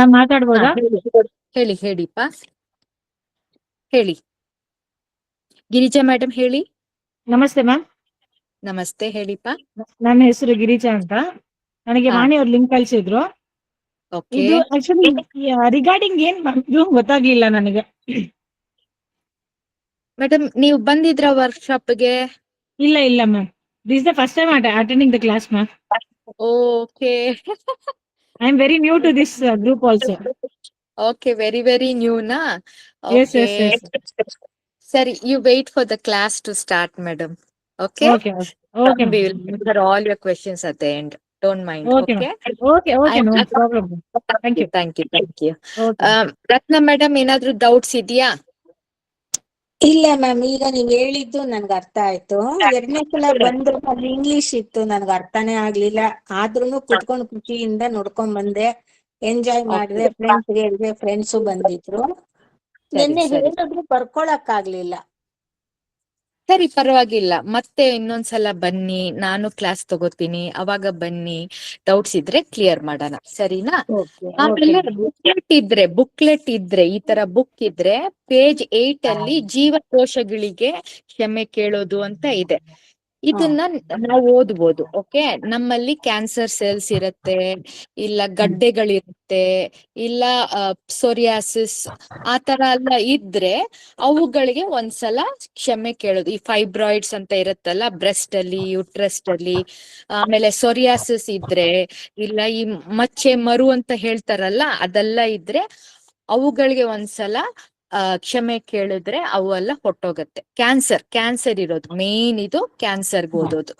ನಾನ್ ಮಾತಾಡ್ಬೋದಾ? ಹೇಳಿ ಹೇಳಿಪ್ಪ, ಹೇಳಿ. ಗಿರಿಜಾ ಮೇಡಮ್ ಹೇಳಿ. ನಮಸ್ತೆ ಮ್ಯಾಮ್. ನಮಸ್ತೆ, ಹೇಳಿಪ್ಪ. ನನ್ನ ಹೆಸರು ಗಿರಿಜಾ ಅಂತ. ನನಗೆ ವಾಣಿ ಅವ್ರು ಲಿಂಕ್ ಕಳಿಸಿದ್ರು. ಓಕೆ ಇದು ಆಕ್ಚುಲಿ ರಿಗಾರ್ಡಿಂಗ್ ಏನ್ ಇದು ಗೊತ್ತಾಗ್ಲಿಲ್ಲ ನನಗೆ. ಮೇಡಮ್, ನೀವು ಬಂದಿದ್ರ ವರ್ಕ್ಶಾಪ್ಗೆ? ಇಲ್ಲ ma'am, this the first time attending the class ma'am. Okay. I am very new to this group also. Okay, very very ನ್ಯೂನಾ? Yes, okay, yes. ಸರಿ. You wait for the class to start, madam. Okay, Okay, okay we ma'am. will answer all your questions at the end. Don't mind. Okay Okay. ma'am. Okay, no problem. Thank you. Thank you. Okay. Ratna madam, ಏನಾದ್ರೂ doubts ಇದೆಯಾ? ಇಲ್ಲ ma'am, ಈಗ ನೀವ್ ಹೇಳಿದ್ದು ನನ್ಗೆ ಅರ್ಥ ಆಯ್ತು. ಎರಡನೇ ಸಲ ಬಂದ್ರು ಅಲ್ಲಿ ಇಂಗ್ಲಿಷ್ ಇತ್ತು, ನನ್ಗೆ ಅರ್ಥನೇ ಆಗ್ಲಿಲ್ಲ. ಆದ್ರೂನು ಕುತ್ಕೊಂಡು ಖುಷಿಯಿಂದ ನೋಡ್ಕೊಂಡ್ ಬಂದೆ, ಎಂಜಾಯ್ ಮಾಡಿದೆ. ಫ್ರೆಂಡ್ಸ್ ಹೇಳಿದೆ, ಫ್ರೆಂಡ್ಸು ಬಂದಿದ್ರು. ನಿನ್ನೆ ಹೇಳಿದ್ರು ಬರ್ಕೊಳಕ್ ಆಗ್ಲಿಲ್ಲ. ಸರಿ, ಪರವಾಗಿಲ್ಲ. ಮತ್ತೆ ಇನ್ನೊಂದ್ಸಲ ಬನ್ನಿ, ನಾನು ಕ್ಲಾಸ್ ತಗೋತೀನಿ, ಅವಾಗ ಬನ್ನಿ. ಡೌಟ್ಸ್ ಇದ್ರೆ ಕ್ಲಿಯರ್ ಮಾಡೋಣ, ಸರಿನಾ? ಆಮೇಲೆ ಬುಕ್ಲೆಟ್ ಇದ್ರೆ ಈ ತರ ಬುಕ್ ಇದ್ರೆ ಪೇಜ್ 8 ಅಲ್ಲಿ ಜೀವಕೋಶಗಳಿಗೆ ಕ್ಷಮೆ ಕೇಳೋದು ಅಂತ ಇದೆ. ಇದನ್ನ ನಾವು ಓದ್ಬೋದು. ಓಕೆ, ನಮ್ಮಲ್ಲಿ ಕ್ಯಾನ್ಸರ್ ಸೆಲ್ಸ್ ಇರತ್ತೆ, ಇಲ್ಲ ಗಡ್ಡೆಗಳಿರುತ್ತೆ, ಇಲ್ಲ ಸೋರಿಯಾಸಿಸ್ ಆ ತರ ಎಲ್ಲ ಇದ್ರೆ ಅವುಗಳಿಗೆ ಒಂದ್ಸಲ ಕ್ಷಮೆ ಕೇಳೋದು. ಈ ಫೈಬ್ರಾಯ್ಡ್ಸ್ ಅಂತ ಇರುತ್ತಲ್ಲ ಬ್ರೆಸ್ಟ್ ಅಲ್ಲಿ, ಯುಟ್ರಸ್ ಅಲ್ಲಿ, ಆಮೇಲೆ ಸೋರಿಯಾಸಿಸ್ ಇದ್ರೆ, ಇಲ್ಲ ಈ ಮಚ್ಚೆ ಮರು ಅಂತ ಹೇಳ್ತಾರಲ್ಲ ಅದೆಲ್ಲ ಇದ್ರೆ ಅವುಗಳಿಗೆ ಒಂದ್ಸಲ ಕ್ಷಮೆ ಕೇಳಿದ್ರೆ ಅವೆಲ್ಲ ಹೊಟ್ಟೋಗತ್ತೆ. ಕ್ಯಾನ್ಸರ್ ಇರೋದು ಮೇನ್, ಇದು ಕ್ಯಾನ್ಸರ್ಗೆ ಓದೋದು,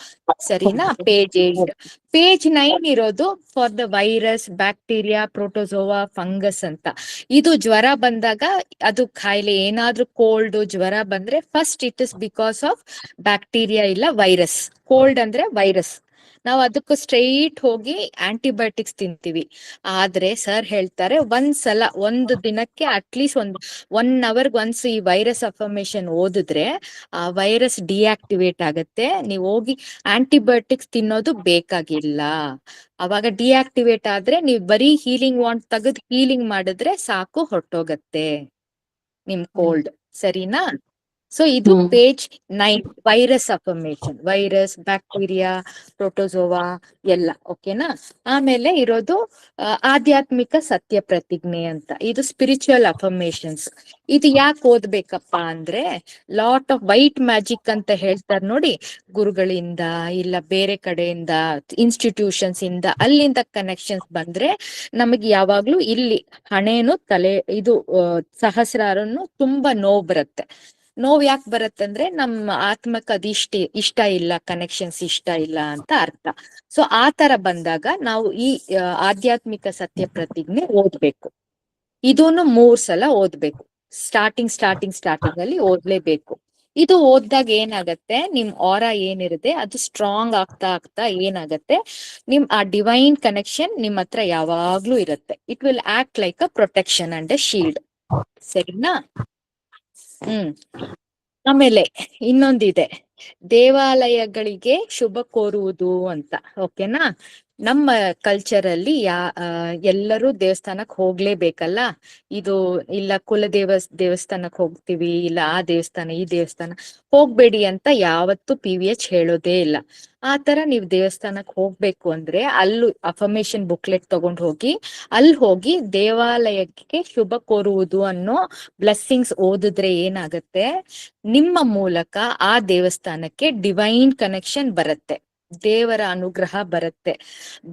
ಸರಿನಾ? ಪೇಜ್ 8. ಪೇಜ್ 9 ಇರೋದು for the virus, bacteria, protozoa, fungus ಅಂತ. ಇದು ಜ್ವರ ಬಂದಾಗ, ಅದು ಕಾಯಿಲೆ ಏನಾದ್ರೂ ಕೋಲ್ಡ್ ಜ್ವರ ಬಂದ್ರೆ first it is because of bacteria ಇಲ್ಲ ವೈರಸ್. ಕೋಲ್ಡ್ ಅಂದ್ರೆ ವೈರಸ್, ನಾವು ಅದಕ್ಕೂ ಸ್ಟ್ರೈಟ್ ಹೋಗಿ ಆಂಟಿಬಯೋಟಿಕ್ಸ್ ತಿಂತೀವಿ. ಆದ್ರೆ ಸರ್ ಹೇಳ್ತಾರೆ, ಒಂದ್ಸಲ ಒಂದು ದಿನಕ್ಕೆ ಅಟ್ಲೀಸ್ಟ್ 1 ಅವರ್ಗೆ ಒನ್ಸ್ ಈ ವೈರಸ್ ಅಫರ್ಮೇಶನ್ ಓದಿದ್ರೆ ಆ ವೈರಸ್ ಡಿಆಕ್ಟಿವೇಟ್ ಆಗತ್ತೆ. ನೀವು ಹೋಗಿ ಆಂಟಿಬಯೋಟಿಕ್ಸ್ ತಿನ್ನೋದು ಬೇಕಾಗಿಲ್ಲ. ಅವಾಗ ಡಿಆಕ್ಟಿವೇಟ್ ಆದ್ರೆ ನೀವು ಬರೀ ಹೀಲಿಂಗ್ ವಾಂಟ್ ತೆಗೆದು ಹೀಲಿಂಗ್ ಮಾಡಿದ್ರೆ ಸಾಕು, ಹೊರಟೋಗತ್ತೆ ನಿಮ್ ಕೋಲ್ಡ್, ಸರಿನಾ? ಸೊ ಇದು page 9, virus affirmation, virus, bacteria, protozoa ಎಲ್ಲ. ಓಕೆನಾ? ಆಮೇಲೆ ಇರೋದು ಆಧ್ಯಾತ್ಮಿಕ ಸತ್ಯ ಪ್ರತಿಜ್ಞೆ ಅಂತ. ಇದು ಸ್ಪಿರಿಚುವಲ್ ಅಫರ್ಮೇಶನ್ಸ್. ಇದು ಯಾಕೆ ಓದ್ಬೇಕಪ್ಪ ಅಂದ್ರೆ, ಲಾಟ್ ಆಫ್ ವೈಟ್ ಮ್ಯಾಜಿಕ್ ಅಂತ ಹೇಳ್ತಾರೆ ನೋಡಿ, ಗುರುಗಳಿಂದ ಇಲ್ಲ ಬೇರೆ ಕಡೆಯಿಂದ, ಇನ್ಸ್ಟಿಟ್ಯೂಷನ್ಸ್ ಇಂದ, ಅಲ್ಲಿಂದ ಕನೆಕ್ಷನ್ಸ್ ಬಂದ್ರೆ ನಮಗೆ ಯಾವಾಗ್ಲೂ ಇಲ್ಲಿ ಹಣೆನು ತಲೆ ಇದು ಸಹಸ್ರಾರನು ತುಂಬಾ ನೋವು ಬರುತ್ತೆ. ನೋವು ಯಾಕೆ ಬರುತ್ತೆ ಅಂದ್ರೆ ನಮ್ಮ ಆತ್ಮಕ್ಕೆ ಇಷ್ಟ ಇಲ್ಲ, ಕನೆಕ್ಷನ್ಸ್ ಇಷ್ಟ ಇಲ್ಲ ಅಂತ ಅರ್ಥ. ಸೊ ಆ ತರ ಬಂದಾಗ ನಾವು ಈ ಆಧ್ಯಾತ್ಮಿಕ ಸತ್ಯ ಪ್ರತಿಜ್ಞೆ ಓದ್ಬೇಕು. ಇದನ್ನು 3 ಸಲ ಓದ್ಬೇಕು. ಸ್ಟಾರ್ಟಿಂಗ್ ಅಲ್ಲಿ ಓದ್ಲೇಬೇಕು. ಇದು ಓದ್ದಾಗ ಏನಾಗತ್ತೆ, ನಿಮ್ ಆರಾ ಏನಿರುತ್ತೆ ಅದು ಸ್ಟ್ರಾಂಗ್ ಆಗ್ತಾ ಏನಾಗತ್ತೆ, ನಿಮ್ ಆ ಡಿವೈನ್ ಕನೆಕ್ಷನ್ ನಿಮ್ ಹತ್ರ ಯಾವಾಗ್ಲೂ ಇರುತ್ತೆ. It will act like a protection and a shield, ಸರಿನಾ? ಆಮೇಲೆ ಇನ್ನೊಂದಿದೆ, ದೇವಾಲಯಗಳಿಗೆ ಶುಭ ಕೋರುವುದು ಅಂತ. ಓಕೆನಾ? ನಮ್ಮ ಕಲ್ಚರ್ ಅಲ್ಲಿ ಎಲ್ಲರೂ ದೇವಸ್ಥಾನಕ್ ಹೋಗ್ಲೇಬೇಕಲ್ಲ. ಇದು ಇಲ್ಲ ದೇವಸ್ಥಾನಕ್ ಹೋಗ್ತೀವಿ, ಇಲ್ಲ ಆ ದೇವಸ್ಥಾನ ಈ ದೇವಸ್ಥಾನ ಹೋಗ್ಬೇಡಿ ಅಂತ ಯಾವತ್ತೂ PVH ಹೇಳೋದೇ ಇಲ್ಲ. ಆ ತರ ನೀವು ದೇವಸ್ಥಾನಕ್ ಹೋಗ್ಬೇಕು ಅಂದ್ರೆ ಅಲ್ಲೂ ಅಫರ್ಮೇಶನ್ ಬುಕ್ಲೆಟ್ ತಗೊಂಡ್ ಹೋಗಿ, ಅಲ್ಲಿ ಹೋಗಿ ದೇವಾಲಯಕ್ಕೆ ಶುಭ ಕೋರುವುದು ಅನ್ನೋ ಬ್ಲೆಸ್ಸಿಂಗ್ಸ್ ಓದಿದ್ರೆ ಏನಾಗತ್ತೆ, ನಿಮ್ಮ ಮೂಲಕ ಆ ದೇವಸ್ಥಾನಕ್ಕೆ ಡಿವೈನ್ ಕನೆಕ್ಷನ್ ಬರುತ್ತೆ, ದೇವರ ಅನುಗ್ರಹ ಬರುತ್ತೆ.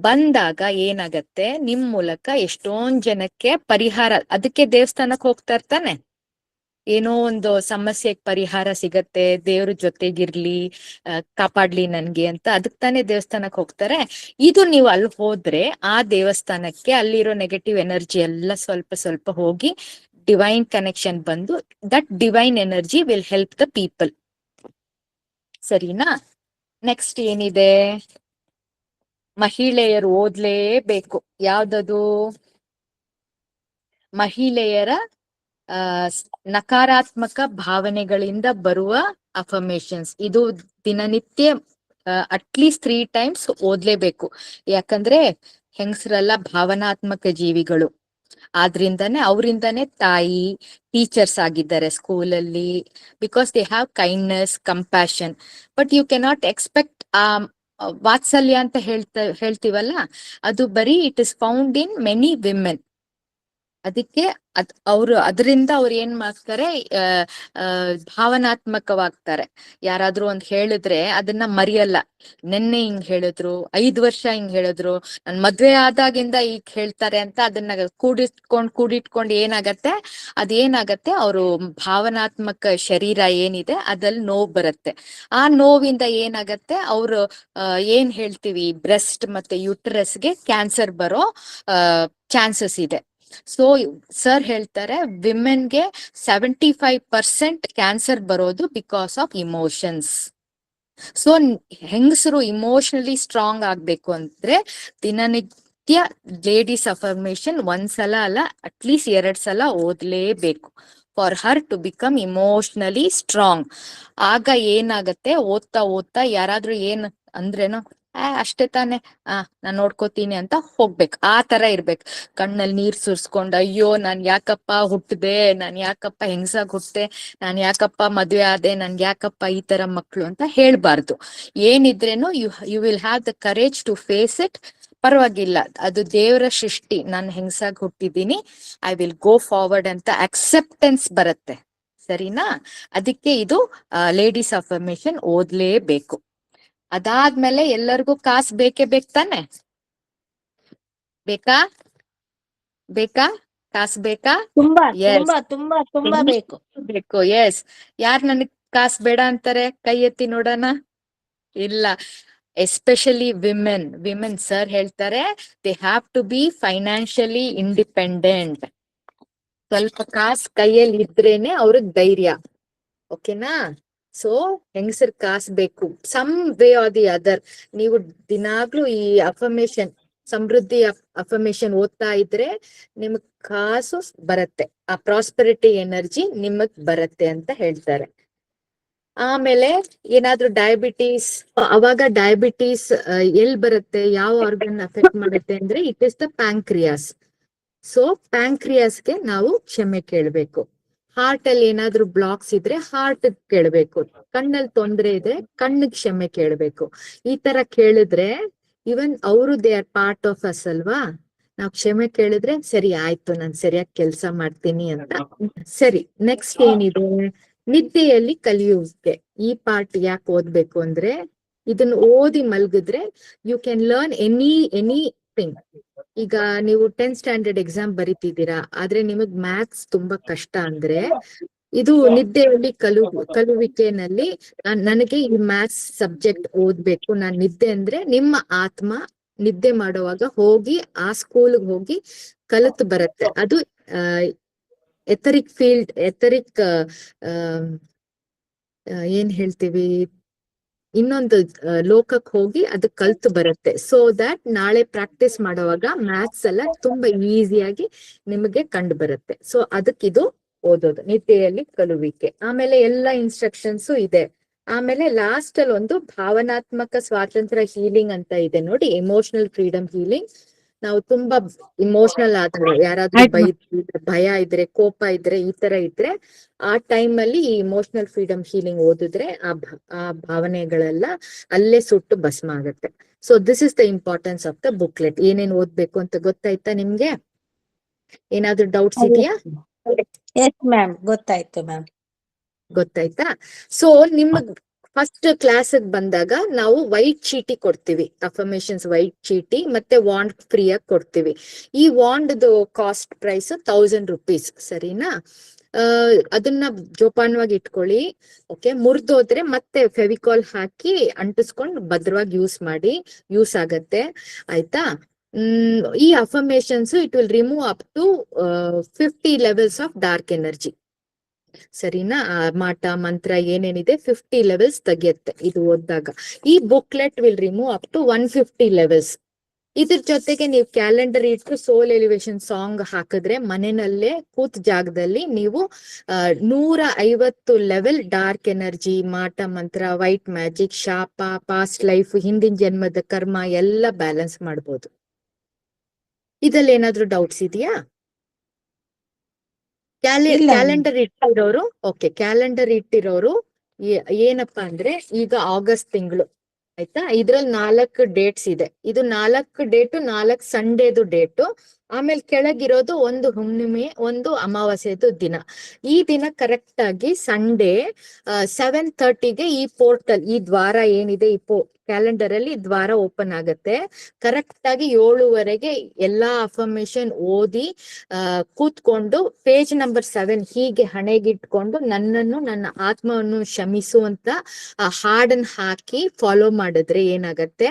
ಬಂದಾಗ ಏನಾಗತ್ತೆ, ನಿಮ್ ಮೂಲಕ ಎಷ್ಟೊಂದ್ ಜನಕ್ಕೆ ಪರಿಹಾರ, ಅದಕ್ಕೆ ದೇವಸ್ಥಾನಕ್ ಹೋಗ್ತಾ ಇರ್ತಾನೆ, ಏನೋ ಒಂದು ಸಮಸ್ಯೆಗೆ ಪರಿಹಾರ ಸಿಗತ್ತೆ, ದೇವ್ರ ಜೊತೆಗಿರ್ಲಿ, ಕಾಪಾಡ್ಲಿ ನನ್ಗೆ ಅಂತ, ಅದಕ್ ತಾನೇ ದೇವಸ್ಥಾನಕ್ ಹೋಗ್ತಾರೆ. ಇದು ನೀವು ಅಲ್ಲಿ ಹೋದ್ರೆ ಆ ದೇವಸ್ಥಾನಕ್ಕೆ ಅಲ್ಲಿರೋ ನೆಗೆಟಿವ್ ಎನರ್ಜಿ ಎಲ್ಲ ಸ್ವಲ್ಪ ಹೋಗಿ ಡಿವೈನ್ ಕನೆಕ್ಷನ್ ಬಂದು that divine energy will help the people, ಸರಿನಾ? ನೆಕ್ಸ್ಟ್ ಏನಿದೆ, ಮಹಿಳೆಯರು ಓದ್ಲೇಬೇಕು. ಯಾವ್ದದು? ಮಹಿಳೆಯರ ನಕಾರಾತ್ಮಕ ಭಾವನೆಗಳಿಂದ ಬರುವ ಅಫರ್ಮೇಶನ್ಸ್. ಇದು ದಿನನಿತ್ಯ ಅಟ್ಲೀಸ್ಟ್ 3 ಟೈಮ್ಸ್ ಓದ್ಲೇಬೇಕು. ಯಾಕಂದ್ರೆ ಹೆಂಗಸರೆಲ್ಲ ಭಾವನಾತ್ಮಕ ಜೀವಿಗಳು. ಆದ್ರಿಂದಾನೇ ಅವರಿಂದಾನೇ ತಾಯಿ ಟೀಚರ್ಸ್ ಆಗಿದ್ದಾರೆ ಸ್ಕೂಲಲ್ಲಿ, because they have kindness, compassion. But you cannot expect ವಾತ್ಸಲ್ಯ ಅಂತ ಹೇಳ್ತೀವಲ್ಲ, ಅದು ಬರೀ it is found in many women. ಅದಕ್ಕೆ ಅದರಿಂದ ಅವ್ರು ಏನ್ ಮಾಡ್ತಾರೆ, ಭಾವನಾತ್ಮಕವಾಗ್ತಾರೆ. ಯಾರಾದ್ರೂ ಒಂದ್ ಹೇಳಿದ್ರೆ ಅದನ್ನ ಮರೆಯಲ್ಲ. ನೆನ್ನೆ ಹಿಂಗ್ ಹೇಳಿದ್ರು, 5 ವರ್ಷ ಹಿಂಗ್ ಹೇಳಿದ್ರು, ನನ್ ಮದ್ವೆ ಆದಾಗಿಂದ ಈಗ ಹೇಳ್ತಾರೆ ಅಂತ ಅದನ್ನ ಕೂಡಿಟ್ಕೊಂಡ್ ಏನಾಗತ್ತೆ, ಅದೇನಾಗತ್ತೆ, ಅವರು ಭಾವನಾತ್ಮಕ ಶರೀರ ಏನಿದೆ ಅದ್ರಲ್ಲಿ ನೋವು ಬರುತ್ತೆ. ಆ ನೋವಿಂದ ಏನಾಗತ್ತೆ, ಅವ್ರು ಏನ್ ಹೇಳ್ತೀವಿ, ಬ್ರೆಸ್ಟ್ ಮತ್ತೆ ಯುಟರಸ್ಗೆ ಕ್ಯಾನ್ಸರ್ ಬರೋ ಚಾನ್ಸಸ್ ಇದೆ. ಸೊ ಸರ್ ಹೇಳ್ತಾರೆ, ವಿಮೆನ್ಗೆ 75% ಕ್ಯಾನ್ಸರ್ ಬರೋದು ಬಿಕಾಸ್ ಆಫ್ ಇಮೋಷನ್ಸ್. ಸೊ ಹೆಂಗಸರು ಇಮೋಷನಲಿ ಸ್ಟ್ರಾಂಗ್ ಆಗ್ಬೇಕು ಅಂದ್ರೆ ದಿನನಿತ್ಯ ಲೇಡೀಸ್ ಅಫರ್ಮೇಶನ್ ಒಂದ್ಸಲ ಅಲ್ಲ, ಅಟ್ಲೀಸ್ಟ್ 2 ಸಲ ಓದ್ಲೇಬೇಕು, for her to become emotionally strong. ಆಗ ಏನಾಗತ್ತೆ, ಓದ್ತಾ ಯಾರಾದ್ರೂ ಏನ್ ಅಂದ್ರೇನೋ, ಅಷ್ಟೇ ತಾನೆ, ನಾನ್ ನೋಡ್ಕೋತೀನಿ ಅಂತ ಹೋಗ್ಬೇಕು. ಆ ತರ ಇರ್ಬೇಕು. ಕಣ್ಣಲ್ಲಿ ನೀರ್ ಸುರ್ಸ್ಕೊಂಡ್, ಅಯ್ಯೋ ನಾನ್ ಯಾಕಪ್ಪ ಹುಟ್ಟದೆ, ನಾನ್ ಯಾಕಪ್ಪ ಹೆಂಗಸಾಗ್ ಹುಟ್ಟೆ, ನಾನ್ ಯಾಕಪ್ಪ ಮದ್ವೆ ಆದೆ, ನನ್ಗೆ ಯಾಕಪ್ಪ ಈ ತರ ಮಕ್ಳು ಅಂತ ಹೇಳ್ಬಾರ್ದು. ಏನಿದ್ರೇನು you will have the courage to face it. ಪರವಾಗಿಲ್ಲ, ಅದು ದೇವರ ಸೃಷ್ಟಿ, ನಾನ್ ಹೆಂಗಸಾಗ್ ಹುಟ್ಟಿದೀನಿ, ಐ ವಿಲ್ ಗೋ ಫಾರ್ವರ್ಡ್ ಅಂತ ಅಕ್ಸೆಪ್ಟೆನ್ಸ್ ಬರುತ್ತೆ. ಸರಿನಾ? ಅದಕ್ಕೆ ಇದು ಲೇಡೀಸ್ ಅಫರ್ಮೇಶನ್ ಓದ್ಲೇಬೇಕು. ಅದಾದ್ಮೇಲೆ ಎಲ್ಲರಿಗೂ ಕಾಸು ಬೇಕೇ ತಾನೆ? ಬೇಕಾ ಕಾಸು ಬೇಕಾ? ತುಂಬಾ ಎಸ್, ತುಂಬಾ ತುಂಬಾ ತುಂಬಾ ಬೇಕು. ಬೇಕು. ಎಸ್. ಯಾರ್ ನನಗ್ ಕಾಸು ಬೇಡ ಅಂತಾರೆ? ಕೈ ಎತ್ತಿ ನೋಡೋಣ. ಇಲ್ಲ, ಎಸ್ಪೆಷಲಿ ವಿಮೆನ್ ಸರ್ ಹೇಳ್ತಾರೆ, they have to be financially independent. ಸ್ವಲ್ಪ ಕಾಸು ಕೈಯಲ್ಲಿ ಇದ್ರೇನೆ ಅವ್ರಿಗೆ ಧೈರ್ಯ. ಓಕೆನಾ? ಸೊ ಹೆಂಗಸರ್ ಕಾಸು ಬೇಕು. Some way or the other. ನೀವು ದಿನಾಗ್ಲೂ ಈ ಅಫರ್ಮೇಶನ್, ಸಮೃದ್ಧಿ ಅಫರ್ಮೇಶನ್ ಓದ್ತಾ ಇದ್ರೆ ನಿಮಗ್ ಕಾಸು ಬರುತ್ತೆ, ಆ ಪ್ರಾಸ್ಪರಿಟಿ ಎನರ್ಜಿ ನಿಮಗ್ ಬರುತ್ತೆ ಅಂತ ಹೇಳ್ತಾರೆ. ಆಮೇಲೆ ಏನಾದ್ರೂ ಡಯಾಬಿಟೀಸ್, ಅವಾಗ ಡಯಾಬಿಟೀಸ್ ಎಲ್ ಬರುತ್ತೆ, ಯಾವ ಆರ್ಗನ್ ಅಫೆಕ್ಟ್ ಮಾಡುತ್ತೆ ಅಂದ್ರೆ it is the pancreas. So ಪ್ಯಾಂಕ್ರಿಯಾಸ್ಗೆ ನಾವು ಕ್ಷಮೆ ಕೇಳ್ಬೇಕು. ಹಾರ್ಟ್ ಅಲ್ಲಿ ಏನಾದ್ರೂ ಬ್ಲಾಕ್ಸ್ ಇದ್ರೆ ಹಾರ್ಟ್ ಕೇಳ್ಬೇಕು. ಕಣ್ಣಲ್ಲಿ ತೊಂದ್ರೆ ಇದ್ರೆ ಕಣ್ಣಿಗೆ ಕ್ಷಮೆ ಕೇಳ್ಬೇಕು. ಈ ತರ ಕೇಳಿದ್ರೆ ಇವನ್ ಅವರು they are part of us ಅಲ್ವಾ. ನಾವ್ ಕ್ಷಮೆ ಕೇಳಿದ್ರೆ ಸರಿ ಆಯ್ತು, ನಾನ್ ಸರಿಯಾಗಿ ಕೆಲ್ಸ ಮಾಡ್ತೀನಿ ಅಂತ. ಸರಿ, ನೆಕ್ಸ್ಟ್ ಏನಿದೆ, ನಿದ್ದೆಯಲ್ಲಿ ಕಲಿಯುವಿಕೆ. ಈ ಪಾರ್ಟ್ ಯಾಕೆ ಓದ್ಬೇಕು ಅಂದ್ರೆ, ಇದನ್ನ ಓದಿ ಮಲ್ಗಿದ್ರೆ ಯು ಕ್ಯಾನ್ ಲರ್ನ್ ಎನಿಥಿಂಗ್. ಈಗ ನೀವು 10th ಸ್ಟ್ಯಾಂಡರ್ಡ್ ಎಕ್ಸಾಮ್ ಬರಿತಿದ್ದೀರಾ, ಆದ್ರೆ ನಿಮಗ್ ಮ್ಯಾಥ್ಸ್ ತುಂಬಾ ಕಷ್ಟ ಅಂದ್ರೆ, ಇದು ನಿದ್ದೆಯಲ್ಲಿ ಕಲುವಿಕೆನಲ್ಲಿ ನನಗೆ ಈ ಮ್ಯಾಥ್ಸ್ ಸಬ್ಜೆಕ್ಟ್ ಓದ್ಬೇಕು, ನಾನ್ ನಿದ್ದೆ ಅಂದ್ರೆ ನಿಮ್ಮ ಆತ್ಮ ನಿದ್ದೆ ಮಾಡುವಾಗ ಹೋಗಿ ಆ ಸ್ಕೂಲ್ಗೆ ಹೋಗಿ ಕಲಿತು ಬರುತ್ತೆ. ಅದು ಎಥರಿಕ್ ಫೀಲ್ಡ್, ಎಥರಿಕ್ ಏನ್ ಹೇಳ್ತೀವಿ, ಇನ್ನೊಂದು ಲೋಕಕ್ಕೆ ಹೋಗಿ ಅದು ಕಲ್ತು ಬರುತ್ತೆ. ಸೊ ದಟ್ ನಾಳೆ ಪ್ರಾಕ್ಟೀಸ್ ಮಾಡುವಾಗ ಮ್ಯಾಥ್ಸ್ ಎಲ್ಲ ತುಂಬಾ ಈಸಿಯಾಗಿ ನಿಮಗೆ ಕಂಡು ಬರುತ್ತೆ. ಸೊ ಅದಕ್ಕಿದು ಓದೋದು, ನಿದ್ದೆಯಲ್ಲಿ ಕಲುವಿಕೆ. ಆಮೇಲೆ ಎಲ್ಲ ಇನ್ಸ್ಟ್ರಕ್ಷನ್ಸು ಇದೆ. ಆಮೇಲೆ ಲಾಸ್ಟ್ ಅಲ್ಲಿ ಒಂದು ಭಾವನಾತ್ಮಕ ಸ್ವಾತಂತ್ರ್ಯ ಹೀಲಿಂಗ್ ಅಂತ ಇದೆ ನೋಡಿ, ಎಮೋಷನಲ್ ಫ್ರೀಡಮ್ ಹೀಲಿಂಗ್. ನಾವು ತುಂಬಾ ಇಮೋಷನಲ್ ಆದ್ರೆ, ಯಾರಾದ್ರೂ ಭಯ ಇದ್ರೆ, ಕೋಪ ಇದ್ರೆ, ಈ ತರ ಇದ್ರೆ, ಆ ಟೈಮ್ ಅಲ್ಲಿ ಈ ಇಮೋಷನಲ್ ಫ್ರೀಡಮ್ ಹೀಲಿಂಗ್ ಓದಿದ್ರೆ ಆ ಭಾವನೆಗಳೆಲ್ಲ ಅಲ್ಲೇ ಸುಟ್ಟು ಭಸ್ಮ ಆಗುತ್ತೆ. So this is the importance of the booklet. ಏನೇನ್ ಓದ್ಬೇಕು ಅಂತ ಗೊತ್ತಾಯ್ತಾ ನಿಮ್ಗೆ? ಏನಾದ್ರೂ ಡೌಟ್ಸ್ ಇದೆಯಾ? ಎಸ್ ಮ್ಯಾಮ್, ಗೊತ್ತಾಯ್ತು ಮ್ಯಾಮ್. ಗೊತ್ತಾಯ್ತಾ? ಸೊ ನಿಮಗ್ ಫಸ್ಟ್ ಕ್ಲಾಸ್ ಬಂದಾಗ ನಾವು ವೈಟ್ ಚೀಟಿ ಕೊಡ್ತೀವಿ, ಅಫರ್ಮೇಶನ್ಸ್ ವೈಟ್ ಚೀಟಿ, ಮತ್ತೆ ವಾಂಡ್ ಫ್ರೀ ಆಗಿ ಕೊಡ್ತೀವಿ. ಈ ವಾಂಡ್ ಕಾಸ್ಟ್ ಪ್ರೈಸ್ 1000 rupees. ಸರಿನಾ? ಅದನ್ನ ಜೋಪಾನವಾಗಿ ಇಟ್ಕೊಳ್ಳಿ. ಓಕೆ, ಮುರಿದೋದ್ರೆ ಮತ್ತೆ ಫೆವಿಕಾಲ್ ಹಾಕಿ ಅಂಟಿಸ್ಕೊಂಡು ಭದ್ರವಾಗಿ ಯೂಸ್ ಆಗತ್ತೆ. ಆಯ್ತಾ? ಈ affirmations it will remove up to 50 levels of dark energy. ಸರಿನಾ? ಮಾಟ ಮಂತ್ರ ಏನೇನಿದೆ 50 levels ತೆಗೆಯುತ್ತೆ ಇದು ಓದಿದಾಗ. ಈ booklet will remove up to 150 levels. ಇದ್ರ ಜೊತೆಗೆ ನೀವು ಕ್ಯಾಲೆಂಡರ್ ಇಟ್ಟು ಸೋಲ್ ಎಲಿವೇಶನ್ ಸಾಂಗ್ ಹಾಕಿದ್ರೆ ಮನೆಯಲ್ಲೇ ಕೂತ್ ಜಾಗದಲ್ಲಿ ನೀವು 150 level ಡಾರ್ಕ್ ಎನರ್ಜಿ, ಮಾಟ ಮಂತ್ರ, ವೈಟ್ ಮ್ಯಾಜಿಕ್, ಶಾಪ, ಪಾಸ್ಟ್ ಲೈಫ್, ಹಿಂದಿನ ಜನ್ಮದ ಕರ್ಮ ಎಲ್ಲ ಬ್ಯಾಲೆನ್ಸ್ ಮಾಡ್ಬೋದು. ಇದ್ರಲ್ಲಿ ಏನಾದ್ರೂ ಡೌಟ್ಸ್ ಇದೆಯಾ? ಇಲ್ಲ ಕ್ಯಾಲೆಂಡರ್ ಇಟ್ಟಿರೋರು, ಓಕೆ, ಕ್ಯಾಲೆಂಡರ್ ಇಟ್ಟಿರೋರು ಏನಪ್ಪಾ ಅಂದ್ರೆ ಈಗ ಆಗಸ್ಟ್ ತಿಂಗಳು ಆಯ್ತಾ, ಇದ್ರಲ್ಲಿ 4 ಡೇಟ್ಸ್ ಇದೆ. ಇದು 4 ಡೇಟು 4 ಸಂಡೇದು ಡೇಟು. ಆಮೇಲೆ ಕೆಳಗಿರೋದು ಒಂದು ಹುಣ್ಣಿಮೆ, ಒಂದು ಅಮಾವಾಸ್ಯೆದು ದಿನ. ಈ ದಿನ ಕರೆಕ್ಟ್ ಆಗಿ ಸಂಡೇ 7:30ಗೆ ಈ ಪೋರ್ಟಲ್, ಈ ದ್ವಾರ ಏನಿದೆ ಈ ಕ್ಯಾಲೆಂಡರ್ ಅಲ್ಲಿ ದ್ವಾರ ಓಪನ್ ಆಗತ್ತೆ. ಕರೆಕ್ಟ್ ಆಗಿ 7:15 ಎಲ್ಲಾ ಅಫರ್ಮೇಶನ್ ಓದಿ ಕೂತ್ಕೊಂಡು ಪೇಜ್ ನಂಬರ್ 7 ಹೀಗೆ ಹಣೆಗಿಟ್ಕೊಂಡು ನನ್ನನ್ನು ನನ್ನ ಆತ್ಮವನ್ನು ಶಮಿಸುವಂತ ಹಾಡನ್ನ ಹಾಕಿ ಫಾಲೋ ಮಾಡಿದ್ರೆ ಏನಾಗತ್ತೆ,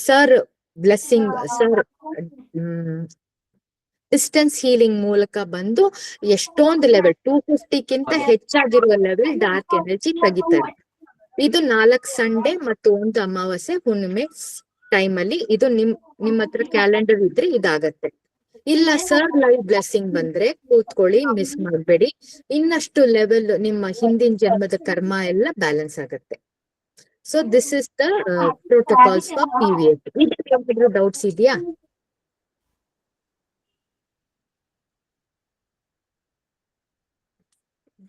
sir blessing, sir distance healing ಮೂಲಕ ಬಂದು ಎಷ್ಟೊಂದು ಲೆವೆಲ್ 250ಕ್ಕಿಂತ ಹೆಚ್ಚಾಗಿರುವ ಲೆವೆಲ್ ಡಾರ್ಕ್ ಎನರ್ಜಿ ತೆಗಿತಾರೆ. ಇದು 4 ಸಂಡೇ ಮತ್ತು ಒಂದು ಅಮಾವಾಸ್ಯೆ ಹುಣ್ಣಿಮೆ ಟೈಮ್ ಅಲ್ಲಿ. ಇದು ನಿಮ್ಮ ಹತ್ರ ಕ್ಯಾಲೆಂಡರ್ ಇದ್ರೆ ಇದಾಗತ್ತೆ. ಇಲ್ಲ ಸರ್ ಲೈವ್ ಬ್ಲೆಸ್ಸಿಂಗ್ ಬಂದ್ರೆ ಕೂತ್ಕೊಳ್ಳಿ, ಮಿಸ್ ಮಾಡ್ಬೇಡಿ. ಇನ್ನಷ್ಟು ಲೆವೆಲ್ ನಿಮ್ಮ ಹಿಂದಿನ ಜನ್ಮದ ಕರ್ಮ ಎಲ್ಲ ಬ್ಯಾಲೆನ್ಸ್ ಆಗತ್ತೆ. So this is the protocols for PVH. Doubts ಇದೆಯಾ?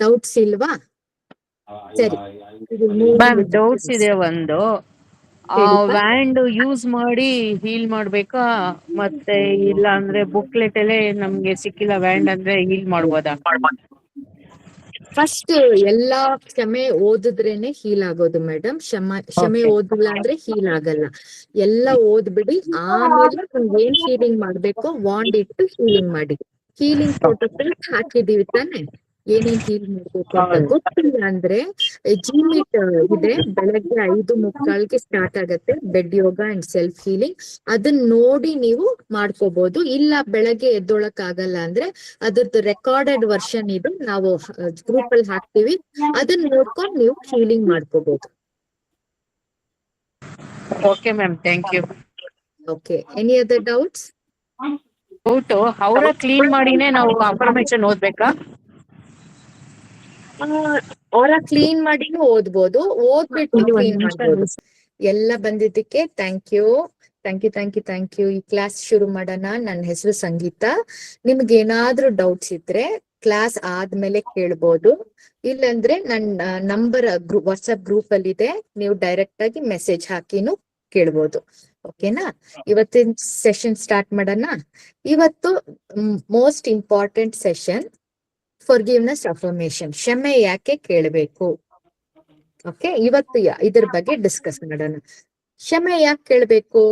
ಡೌಟ್ಸ್ ಇಲ್ವಾ? ಸರಿ, ಮ್ಯಾಮ್ ಡೌಟ್ಸ್ ಇದೆ ಒಂದು. ಹೇಳಿಪ್ಪ. ವ್ಯಾಂಡ್ ಯೂಸ್ ಮಾಡಿ ಹೀಲ್ ಮಾಡ್ಬೇಕಾ, ಮತ್ತೆ ಇಲ್ಲ ಅಂದ್ರೆ ಬುಕ್ಲೆಟ್ ಅಲ್ಲೇ ನಮ್ಗೆ ಸಿಕ್ಕಿಲ್ಲ ವ್ಯಾಂಡ್ ಅಂದ್ರೆ ಹೀಲ್ ಮಾಡ್ಬೋದಾ? ಫಸ್ಟ್ ಎಲ್ಲಾ ಕ್ಷಮೆ ಓದಿದ್ರೇನೆ ಹೀಲ್ ಆಗೋದು ಮೇಡಮ್. ಕ್ಷಮೆ Okay. ಓದಿಲ್ಲ ಅಂದ್ರೆ ಹೀಲ್ ಆಗಲ್ಲ. ಎಲ್ಲ ಓದ್ಬಿಡಿ, ಆಮೇಲೆ ನೀವ್ ಏನ್ ಹೀಲಿಂಗ್ ಮಾಡ್ಬೇಕೋ ವಾಂಡ್ ಇಟ್ಟು ಹೀಲಿಂಗ್ ಮಾಡಿ. ಹೀಲಿಂಗ್ ಪ್ರೋಟೋಕಾಲ್ ಹಾಕಿದೀವಿ ತಾನೆ, ಏನೇನ್ ಹೀಲ್ ಮಾಡ್ಬೇಕು ಅಂತ ಗೊತ್ತಿಲ್ಲ ಅಂದ್ರೆ ಜಿಮೀಟ್ ಇದೆ, ಬೆಳಗ್ಗೆ 5:45ಗೆ ಸ್ಟಾರ್ಟ್ ಆಗತ್ತೆ bed yoga and self healing. ಅದನ್ನ ನೋಡಿ ನೀವು ಮಾಡ್ಕೋಬಹುದು. ಇಲ್ಲ ಬೆಳಗ್ಗೆ ಎದ್ದೊಳಕ್ ಆಗಲ್ಲ ಅಂದ್ರೆ ಅದ್ರದ್ದು ರೆಕಾರ್ಡೆಡ್ ವರ್ಷನ್ ಇದೆ, ನಾವು ಗ್ರೂಪ್ ಅಲ್ಲಿ ಹಾಕ್ತಿವಿ, ಅದನ್ನ ನೋಡ್ಕೊಂಡು ನೀವು ಹೀಲಿಂಗ್ ಮಾಡ್ಕೋಬಹುದು. Okay ma'am, thank you. Okay, any other doubts? Doubt, ಅವರ ಕ್ಲೀನ್ ಮಾಡಿನೇ ನಾವು ಅಫರ್ಮೇಶನ್ ಓದ್ಬೇಕಾ? ಅವರ ಕ್ಲೀನ್ ಮಾಡಿನೂ ಓದ್ಬೋದು, ಓದ್ಬಿಟ್ಟು ಇಲ್ಲಿ ಒಂದ್ ಕ್ಲೀನ್ ನಿಮಿಷ ಮಾಡ್ಬೋದು. ಎಲ್ಲ ಬಂದಿದ್ದಕ್ಕೆ thank you, thank you, thank you, thank you. ಈ ಕ್ಲಾಸ್ ಶುರು ಮಾಡೋಣ. ನನ್ನ ಹೆಸರು ಸಂಗೀತ. ನಿಮ್ಗೆ ಏನಾದ್ರೂ ಡೌಟ್ಸ್ ಇದ್ರೆ ಕ್ಲಾಸ್ ಆದ್ಮೇಲೆ ಕೇಳ್ಬೋದು. ಇಲ್ಲಂದ್ರೆ ನನ್ನ ನಂಬರ್ ವಾಟ್ಸ್ಆಪ್ ಗ್ರೂಪ್ ಅಲ್ಲಿ ಇದೆ, ನೀವು ಡೈರೆಕ್ಟ್ ಆಗಿ ಮೆಸೇಜ್ ಹಾಕಿನೂ ಕೇಳ್ಬೋದು. ಓಕೆನಾ? ಇವತ್ತಿನ ಸೆಷನ್ ಸ್ಟಾರ್ಟ್ ಮಾಡೋಣ. ಇವತ್ತು most important session, forgiveness affirmation. ಕ್ಷಮೆ ಯಾಕೆ ಕೇಳಬೇಕು? ಓಕೆ, ಇವತ್ತು ಇದ್ರ ಬಗ್ಗೆ ಡಿಸ್ಕಸ್ ಮಾಡೋಣ. ಕ್ಷಮೆ ಯಾಕೆ ಕೇಳ್ಬೇಕು?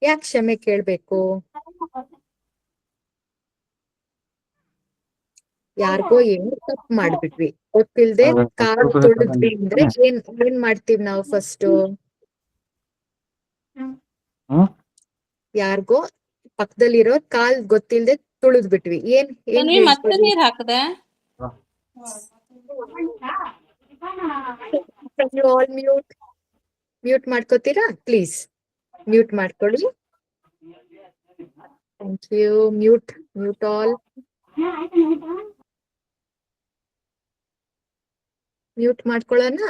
ಯಾಕೆ ಕ್ಷಮೆ ಕೇಳ್ಬೇಕು? ಯಾರಿಗೋ ಏನೋ ತಪ್ಪು ಮಾಡ್ಬಿಟ್ವಿ, ಗೊತ್ತಿಲ್ದೆ ಕಾಲ್ ತುಳಿದ್ವಿ ಅಂದ್ರೆ ಏನ್ ಮಾಡ್ತೀವಿ ನಾವು ಫಸ್ಟ್? ಯಾರಿಗೋ ಪಕ್ಕದಲ್ಲಿರೋ ಕಾಲ್ ಗೊತ್ತಿಲ್ದೆ ತುಳಿದ್ ಬಿಟ್ವಿ, ಏನ್ ಮತ್ತೆ ನೀರ್ ಹಾಕದೆ ಮ್ಯೂಟ್ ಮಾಡ್ಕೋತೀರಾ ಪ್ಲೀಸ್? ಮ್ಯೂಟ್ ಮಾಡ್ಕೊಳ್ಳಿ. Thank you. Mute all. Mute ಮಾಡ್ಕೊಳ್ಳೋಣ.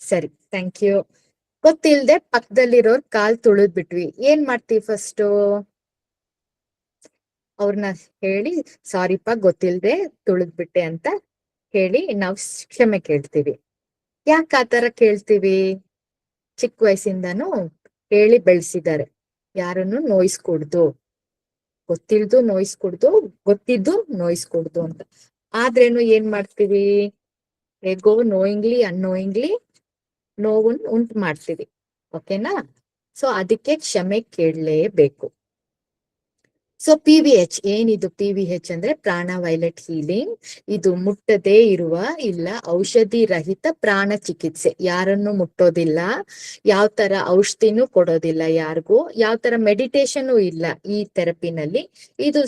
ಸರಿ, ಥ್ಯಾಂಕ್ ಯು. ಗೊತ್ತಿಲ್ದೆ ಪಕ್ಕದಲ್ಲಿರೋರ್ ಕಾಲ್ ತುಳಿದ್ ಬಿಟ್ವಿ, ಏನ್ ಮಾಡ್ತೀವಿ ಫಸ್ಟ್? ಅವ್ರನ್ನ ಹೇಳಿ ಸಾರಿಪ್ಪ ಗೊತ್ತಿಲ್ದೆ ತುಳಿದ್ಬಿಟ್ಟೆ ಅಂತ ಹೇಳಿ ನಾವು ಕ್ಷಮೆ ಕೇಳ್ತೀವಿ. ಯಾಕೆ ಆತರ ಕೇಳ್ತೀವಿ? ಚಿಕ್ಕ ವಯಸ್ಸಿಂದಾನು ಹೇಳಿ ಬೆಳೆಸಿದ್ದಾರೆ, ಯಾರನ್ನು ನೋಯಿಸ್ಕೊಡ್ದು, ಗೊತ್ತಿಲ್ದು ನೋಯಿಸ್ಕೊಡ್ದು, ಗೊತ್ತಿದ್ದು ನೋಯಿಸ್ಕೊಡ್ದು ಅಂತ. ಆದ್ರೇನು ಏನ್ ಮಾಡ್ತೀವಿ? ಹೇಗೋ ನೋಯಿಂಗ್ಲಿ ಅನ್ನೋಯಿಂಗ್ಲಿ ನೋವನ್ನು ಉಂಟು ಮಾಡ್ತೀವಿ. ಓಕೆನಾ? ಸೊ ಅದಕ್ಕೆ ಕ್ಷಮೆ ಕೇಳಲೇಬೇಕು. ಸೊ PVH ಏನಿದು? PVH ಅಂದ್ರೆ ಪ್ರಾಣ ವೈಲೆಟ್ ಹೀಲಿಂಗ್. ಇದು ಮುಟ್ಟದೇ ಇರುವ, ಇಲ್ಲ ಔಷಧಿ ರಹಿತ ಪ್ರಾಣ ಚಿಕಿತ್ಸೆ. ಯಾರನ್ನು ಮುಟ್ಟೋದಿಲ್ಲ, ಯಾವ ತರ ಔಷಧಿನೂ ಕೊಡೋದಿಲ್ಲ ಯಾರಿಗೂ, ಯಾವ ತರ ಮೆಡಿಟೇಷನ್ ಇಲ್ಲ ಈ ಥೆರಪಿನಲ್ಲಿ. ಇದು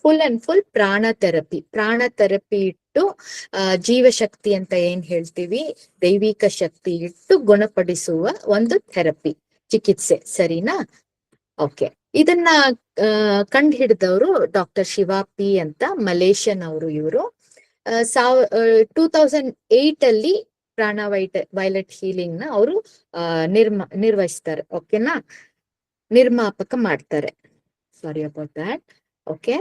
ಫುಲ್ ಅಂಡ್ ಫುಲ್ ಪ್ರಾಣ ಥೆರಪಿ. ಪ್ರಾಣ ಥೆರಪಿ ಇಟ್ಟು ಜೀವಶಕ್ತಿ ಅಂತ ಏನ್ ಹೇಳ್ತೀವಿ, ದೈವಿಕ ಶಕ್ತಿ ಇಟ್ಟು ಗುಣಪಡಿಸುವ ಒಂದು ಥೆರಪಿ, ಚಿಕಿತ್ಸೆ. ಸರಿನಾ? ಓಕೆ. ಇದನ್ನ ಕಂಡು ಹಿಡಿದವರು ಡಾಕ್ಟರ್ ಶಿವಾ ಪಿ ಅಂತ, ಮಲೇಷಿಯನ್ ಅವರು. ಇವರು 2008 ಅಲ್ಲಿ ಪ್ರಾಣ ವೈಲೆಟ್ ಹೀಲಿಂಗ್ ನ ಅವರು ನಿರ್ವಹಿಸ್ತಾರೆ. ಓಕೆನಾ? ನಿರ್ಮಾಪಕ ಮಾಡ್ತಾರೆ. ಸಾರಿ ಅಬೌಟ್ ದ್ಯಾಟ್. ಓಕೆ,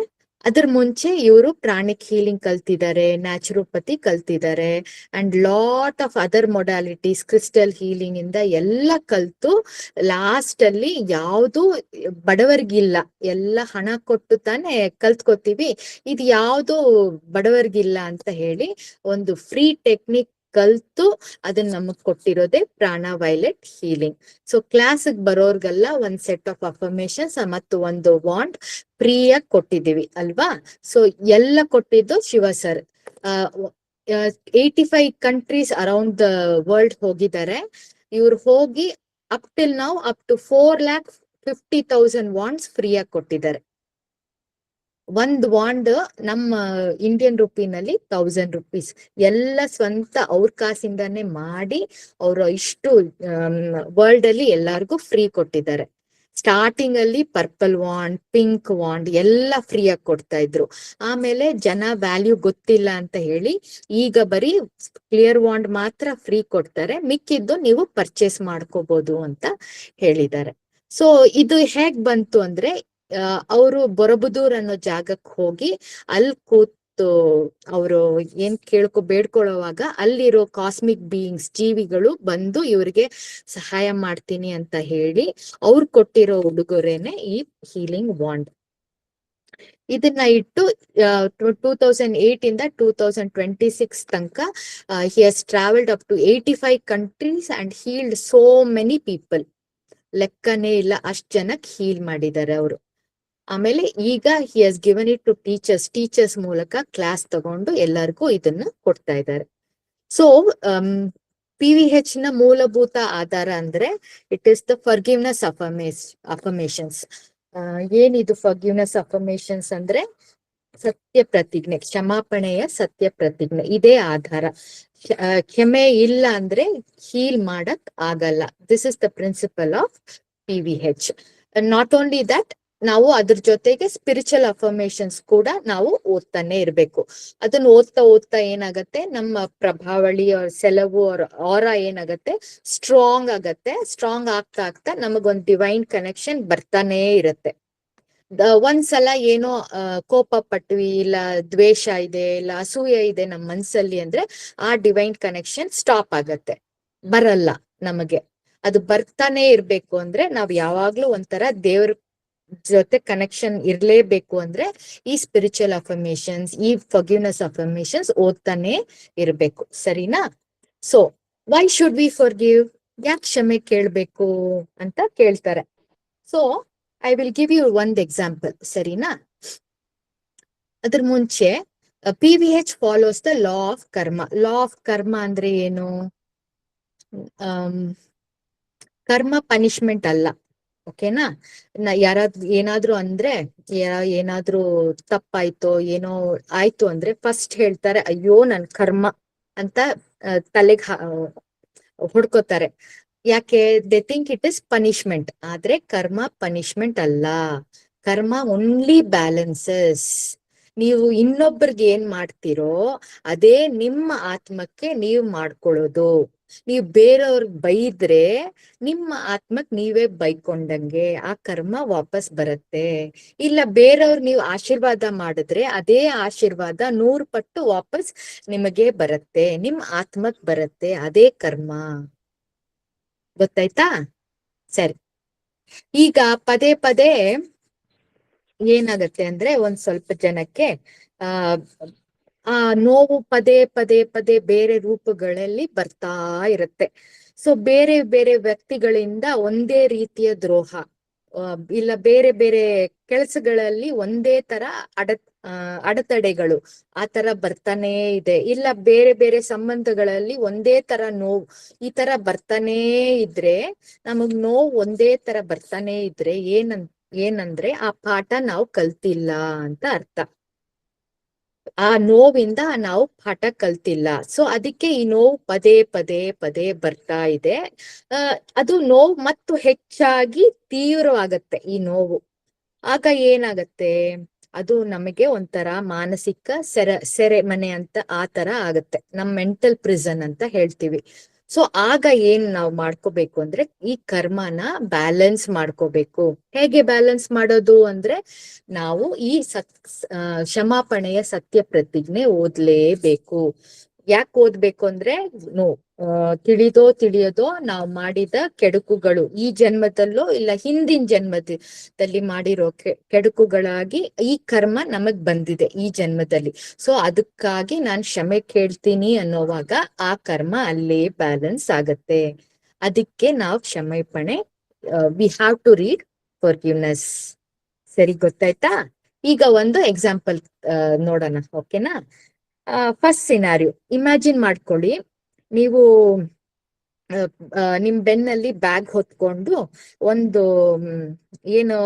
ಅದ್ರ ಮುಂಚೆ ಇವರು ಪ್ರಾಣಿಕ್ ಹೀಲಿಂಗ್ ಕಲ್ತಿದ್ದಾರೆ, ನ್ಯಾಚುರೋಪತಿ ಕಲ್ತಿದ್ದಾರೆ, and lot of other modalities, crystal healing ಇಂದ ಎಲ್ಲ ಕಲ್ತು ಲಾಸ್ಟ್ ಅಲ್ಲಿ ಯಾವ್ದು ಬಡವರ್ಗಿಲ್ಲ, ಎಲ್ಲ ಹಣ ಕೊಟ್ಟು ತಾನೇ ಕಲ್ತ್ಕೋತೀವಿ, ಇದು ಯಾವ್ದು ಬಡವರ್ಗಿಲ್ಲ ಅಂತ ಹೇಳಿ ಒಂದು ಫ್ರೀ ಟೆಕ್ನಿಕ್ ಕಲ್ತು ಅದನ್ನ ನಮಗ್ ಕೊಟ್ಟಿರೋದೇ ಪ್ರಾಣ ವೈಲೆಟ್ ಹೀಲಿಂಗ್. ಸೊ ಕ್ಲಾಸಿಗೆ ಬರೋರ್ಗೆಲ್ಲ ಒಂದ್ ಸೆಟ್ ಆಫ್ ಅಫರ್ಮೇಶನ್ಸ್ ಮತ್ತು ಒಂದು ವಾಂಡ್ ಫ್ರೀಯಾಗಿ ಕೊಟ್ಟಿದ್ದೀವಿ ಅಲ್ವಾ. ಸೊ ಎಲ್ಲ ಕೊಟ್ಟಿದ್ದು Shiva sir. 85 countries around the world ಹೋಗಿದ್ದಾರೆ ಇವ್ರು. ಹೋಗಿ up till now up to 4,50,000 wands ಫ್ರೀಯಾಗಿ ಕೊಟ್ಟಿದ್ದಾರೆ. ಒಂದ್ ವಾಂಡ್ ನಮ್ಮ ಇಂಡಿಯನ್ ರುಪಿನಲ್ಲಿ 1000 ರುಪೀಸ್, ಎಲ್ಲ ಸ್ವಂತ ಅವ್ರ ಕಾಸಿಂದಾನೇ ಮಾಡಿ ಅವರು ಇಷ್ಟು ವರ್ಲ್ಡ್ ಅಲ್ಲಿ ಎಲ್ಲಾರ್ಗೂ ಫ್ರೀ ಕೊಟ್ಟಿದ್ದಾರೆ. ಸ್ಟಾರ್ಟಿಂಗ್ ಅಲ್ಲಿ ಪರ್ಪಲ್ ವಾಂಡ್, ಪಿಂಕ್ ವಾಂಡ್ ಎಲ್ಲ ಫ್ರೀಯಾಗಿ ಕೊಡ್ತಾ ಇದ್ರು. ಆಮೇಲೆ ಜನ ವ್ಯಾಲ್ಯೂ ಗೊತ್ತಿಲ್ಲ ಅಂತ ಹೇಳಿ ಈಗ ಬರೀ ಕ್ಲಿಯರ್ ವಾಂಡ್ ಮಾತ್ರ ಫ್ರೀ ಕೊಡ್ತಾರೆ, ಮಿಕ್ಕಿದ್ದು ನೀವು ಪರ್ಚೇಸ್ ಮಾಡ್ಕೋಬಹುದು ಅಂತ ಹೇಳಿದ್ದಾರೆ. ಸೊ ಇದು ಹೇಗ್ ಬಂತು ಅಂದ್ರೆ ಅವರು ಬೊರಬುದೂರ್ ಅನ್ನೋ ಜಾಗಕ್ಕೆ ಹೋಗಿ ಅಲ್ಲಿ ಕೂತು ಅವರು ಏನ್ ಬೇಡ್ಕೊಳ್ಳೋವಾಗ ಅಲ್ಲಿರೋ ಕಾಸ್ಮಿಕ್ ಬೀಯಿಂಗ್ಸ್, ಜೀವಿಗಳು ಬಂದು ಇವ್ರಿಗೆ ಸಹಾಯ ಮಾಡ್ತೀನಿ ಅಂತ ಹೇಳಿ ಅವ್ರು ಕೊಟ್ಟಿರೋ ಉಡುಗೊರೆನೆ ಈ ಹೀಲಿಂಗ್ ವಾಂಡ್. ಇದನ್ನ ಇಟ್ಟು 2008 ಇಂದ 2026 ತನಕ he has travelled up to 85 countries and healed so many people. ಲೆಕ್ಕನೇ ಇಲ್ಲ, ಅಷ್ಟ್ ಜನಕ್ಕೆ ಹೀಲ್ ಮಾಡಿದ್ದಾರೆ ಅವರು. ಆಮೇಲೆ ಈಗ he has given it to teachers ಮೂಲಕ ಕ್ಲಾಸ್ ತಗೊಂಡು ಎಲ್ಲರಿಗೂ ಇದನ್ನ ಕೊಡ್ತಾ ಇದ್ದಾರೆ. ಸೊ PVH ನ ಮೂಲಭೂತ ಆಧಾರ ಅಂದ್ರೆ it is the forgiveness affirmations. ಏನಿದು ಫರ್ಗಿವ್ನೆಸ್ ಅಫರ್ಮೇಶನ್ಸ್ ಅಂದ್ರೆ ಸತ್ಯ ಪ್ರತಿಜ್ಞೆ, ಕ್ಷಮಾಪಣೆಯ ಸತ್ಯ ಪ್ರತಿಜ್ಞೆ, ಇದೇ ಆಧಾರ. ಕ್ಷಮೆ ಇಲ್ಲ ಅಂದ್ರೆ ಹೀಲ್ ಮಾಡಕ್ ಆಗಲ್ಲ. This is the principle of PVH. Not only that, ನಾವು ಅದ್ರ ಜೊತೆಗೆ ಸ್ಪಿರಿಚುವಲ್ ಅಫರ್ಮೇಶನ್ಸ್ ಕೂಡ ನಾವು ಓದ್ತಾನೆ ಇರ್ಬೇಕು. ಅದನ್ನ ಓದ್ತಾ ಏನಾಗತ್ತೆ, ನಮ್ಮ ಪ್ರಭಾವಳಿ ಸೆಲವು ಆರಾ ಏನಾಗತ್ತೆ ಸ್ಟ್ರಾಂಗ್ ಆಗತ್ತೆ. ಸ್ಟ್ರಾಂಗ್ ಆಗ್ತಾ ನಮಗೊಂದ್ ಡಿವೈನ್ ಕನೆಕ್ಷನ್ ಬರ್ತಾನೆ ಇರತ್ತೆ. ಒಂದ್ಸಲ ಏನೋ ಕೋಪ ಪಟ್ವಿ, ಇಲ್ಲ ದ್ವೇಷ ಇದೆ, ಇಲ್ಲ ಅಸೂಯೆ ಇದೆ ನಮ್ ಮನ್ಸಲ್ಲಿ ಅಂದ್ರೆ ಆ ಡಿವೈನ್ ಕನೆಕ್ಷನ್ ಸ್ಟಾಪ್ ಆಗತ್ತೆ, ಬರಲ್ಲ ನಮಗೆ. ಅದು ಬರ್ತಾನೆ ಇರ್ಬೇಕು ಅಂದ್ರೆ ನಾವ್ ಯಾವಾಗ್ಲೂ ಒಂಥರ ದೇವ್ರ ಜೊತೆ ಕನೆಕ್ಷನ್ ಇರ್ಲೇಬೇಕು ಅಂದ್ರೆ ಈ ಸ್ಪಿರಿಚುವಲ್ ಅಫರ್ಮೇಶನ್ಸ್, ಈ ಫರ್ಗಿವ್ನೆಸ್ ಅಫರ್ಮೇಶನ್ಸ್ ಓದ್ತಾನೆ ಇರ್ಬೇಕು. ಸರಿನಾ? So why should we forgive? ಯಾಕೆ ಕ್ಷಮೆ ಕೇಳ್ಬೇಕು ಅಂತ ಕೇಳ್ತಾರೆ. So I will give you ಒಂದ್ ಎಕ್ಸಾಂಪಲ್, ಸರಿನಾ? ಅದ್ರ ಮುಂಚೆ PVH follows the law of karma. Law of ಕರ್ಮ ಅಂದ್ರೆ ಏನು? ಕರ್ಮ ಪನಿಷ್ಮೆಂಟ್ ಅಲ್ಲ, ಓಕೆನಾ? ಏನಾದ್ರೂ ಅಂದ್ರೆ ಏನಾದ್ರೂ ತಪ್ಪಾಯ್ತೋ ಏನೋ ಆಯ್ತು ಅಂದ್ರೆ ಫಸ್ಟ್ ಹೇಳ್ತಾರೆ ಅಯ್ಯೋ ನನ್ ಕರ್ಮ ಅಂತ ತಲೆಗ್ ಹೊಡ್ಕೋತಾರೆ. ಯಾಕೆ? They think it is punishment. ಆದ್ರೆ ಕರ್ಮ ಪನಿಷ್ಮೆಂಟ್ ಅಲ್ಲ. ಕರ್ಮ ಓನ್ಲಿ ಬ್ಯಾಲೆನ್ಸಸ್. ನೀವು ಇನ್ನೊಬ್ಬರಿಗೆ ಏನ್ ಮಾಡ್ತೀರೋ ಅದೇ ನಿಮ್ಮ ಆತ್ಮಕ್ಕೆ ನೀವು ಮಾಡ್ಕೊಳ್ಳೋದು. ನೀವು ಬೇರೆಯವ್ರಿಗೆ ಬೈದ್ರೆ ನಿಮ್ಮ ಆತ್ಮಕ್ ನೀವೇ ಬೈಕೊಂಡಂಗೆ, ಆ ಕರ್ಮ ವಾಪಸ್ ಬರುತ್ತೆ. ಇಲ್ಲ ಬೇರೆಯವ್ರು ನೀವು ಆಶೀರ್ವಾದ ಮಾಡಿದ್ರೆ ಅದೇ ಆಶೀರ್ವಾದ 100 ಪಟ್ಟು ವಾಪಸ್ ನಿಮಗೆ ಬರುತ್ತೆ, ನಿಮ್ ಆತ್ಮಕ್ ಬರುತ್ತೆ. ಅದೇ ಕರ್ಮ. ಗೊತ್ತಾಯ್ತಾ? ಸರಿ. ಈಗ ಪದೇ ಪದೇ ಏನಾಗತ್ತೆ ಅಂದ್ರೆ ಒಂದ್ ಸ್ವಲ್ಪ ಜನಕ್ಕೆ ಆ ನೋವು ಪದೇ ಬೇರೆ ರೂಪಗಳಲ್ಲಿ ಬರ್ತಾ ಇರುತ್ತೆ. ಸೊ ಬೇರೆ ಬೇರೆ ವ್ಯಕ್ತಿಗಳಿಂದ ಒಂದೇ ರೀತಿಯ ದ್ರೋಹ, ಇಲ್ಲ ಬೇರೆ ಬೇರೆ ಕೆಲಸಗಳಲ್ಲಿ ಒಂದೇ ತರ ಅಡೆತಡೆಗಳು ಆ ತರ ಬರ್ತಾನೇ ಇದೆ. ಇಲ್ಲ ಬೇರೆ ಬೇರೆ ಸಂಬಂಧಗಳಲ್ಲಿ ಒಂದೇ ತರ ನೋವು ಈ ತರ ಬರ್ತಾನೇ ಇದ್ರೆ, ನಮಗ್ ನೋವು ಒಂದೇ ತರ ಬರ್ತಾನೆ ಇದ್ರೆ ಏನಂದ್ರೆ ಆ ಪಾಠ ನಾವು ಕಲ್ತಿಲ್ಲ ಅಂತ ಅರ್ಥ. ಆ ನೋವಿಂದ ನಾವು ಪಾಠ ಕಲ್ತಿಲ್ಲ. ಸೊ ಅದಕ್ಕೆ ಈ ನೋವು ಪದೇ ಬರ್ತಾ ಇದೆ. ಅದು ನೋವು ಮತ್ತು ಹೆಚ್ಚಾಗಿ ತೀವ್ರವಾಗತ್ತೆ ಈ ನೋವು. ಆಗ ಏನಾಗತ್ತೆ, ಅದು ನಮಗೆ ಒಂಥರ ಮಾನಸಿಕ ಸೆರೆಮನೆ ಅಂತ ಆ ತರ ಆಗತ್ತೆ. ನಮ್ ಮೆಂಟಲ್ ಪ್ರಿಸನ್ ಅಂತ ಹೇಳ್ತೀವಿ. ಸೊ ಆಗ ಏನ್ ನಾವು ಮಾಡ್ಕೋಬೇಕು ಅಂದ್ರೆ ಈ ಕರ್ಮನ ಬ್ಯಾಲೆನ್ಸ್ ಮಾಡ್ಕೋಬೇಕು. ಹೇಗೆ ಬ್ಯಾಲೆನ್ಸ್ ಮಾಡೋದು ಅಂದ್ರೆ ನಾವು ಈ ಕ್ಷಮಾಪಣೆಯ ಸತ್ಯ ಪ್ರತಿಜ್ಞೆ ಓದ್ಲೇಬೇಕು. ಯಾಕೆ ಓದ್ಬೇಕು ಅಂದ್ರೆ ತಿಳಿದೋ ತಿಳಿಯದೋ ನಾವು ಮಾಡಿದ ಕೆಡುಕುಗಳು ಈ ಜನ್ಮದಲ್ಲೋ ಇಲ್ಲ ಹಿಂದಿನ ಜನ್ಮದಲ್ಲಿ ಮಾಡಿರೋ ಕೆಡುಕುಗಳಾಗಿ ಈ ಕರ್ಮ ನಮಗ್ ಬಂದಿದೆ ಈ ಜನ್ಮದಲ್ಲಿ. ಸೊ ಅದಕ್ಕಾಗಿ ನಾನ್ ಕ್ಷಮೆ ಕೇಳ್ತೀನಿ ಅನ್ನೋವಾಗ ಆ ಕರ್ಮ ಅಲ್ಲೇ ಬ್ಯಾಲೆನ್ಸ್ ಆಗತ್ತೆ. ಅದಕ್ಕೆ ನಾವು ಕ್ಷಮಾಪಣೆ we have to read forgiveness. ಸರಿ, ಗೊತ್ತಾಯ್ತಾ? ಈಗ ಒಂದು ಎಕ್ಸಾಂಪಲ್ ನೋಡೋಣ, ಓಕೆನಾ? ಫಸ್ಟ್ ಸಿನಾರಿಯೋ ಇಮ್ಯಾಜಿನ್ ಮಾಡ್ಕೊಳ್ಳಿ. ನೀವು ನಿಮ್ ಬೆನ್ನಲ್ಲಿ ಬ್ಯಾಗ್ ಹೊತ್ಕೊಂಡು ಒಂದು ಏನು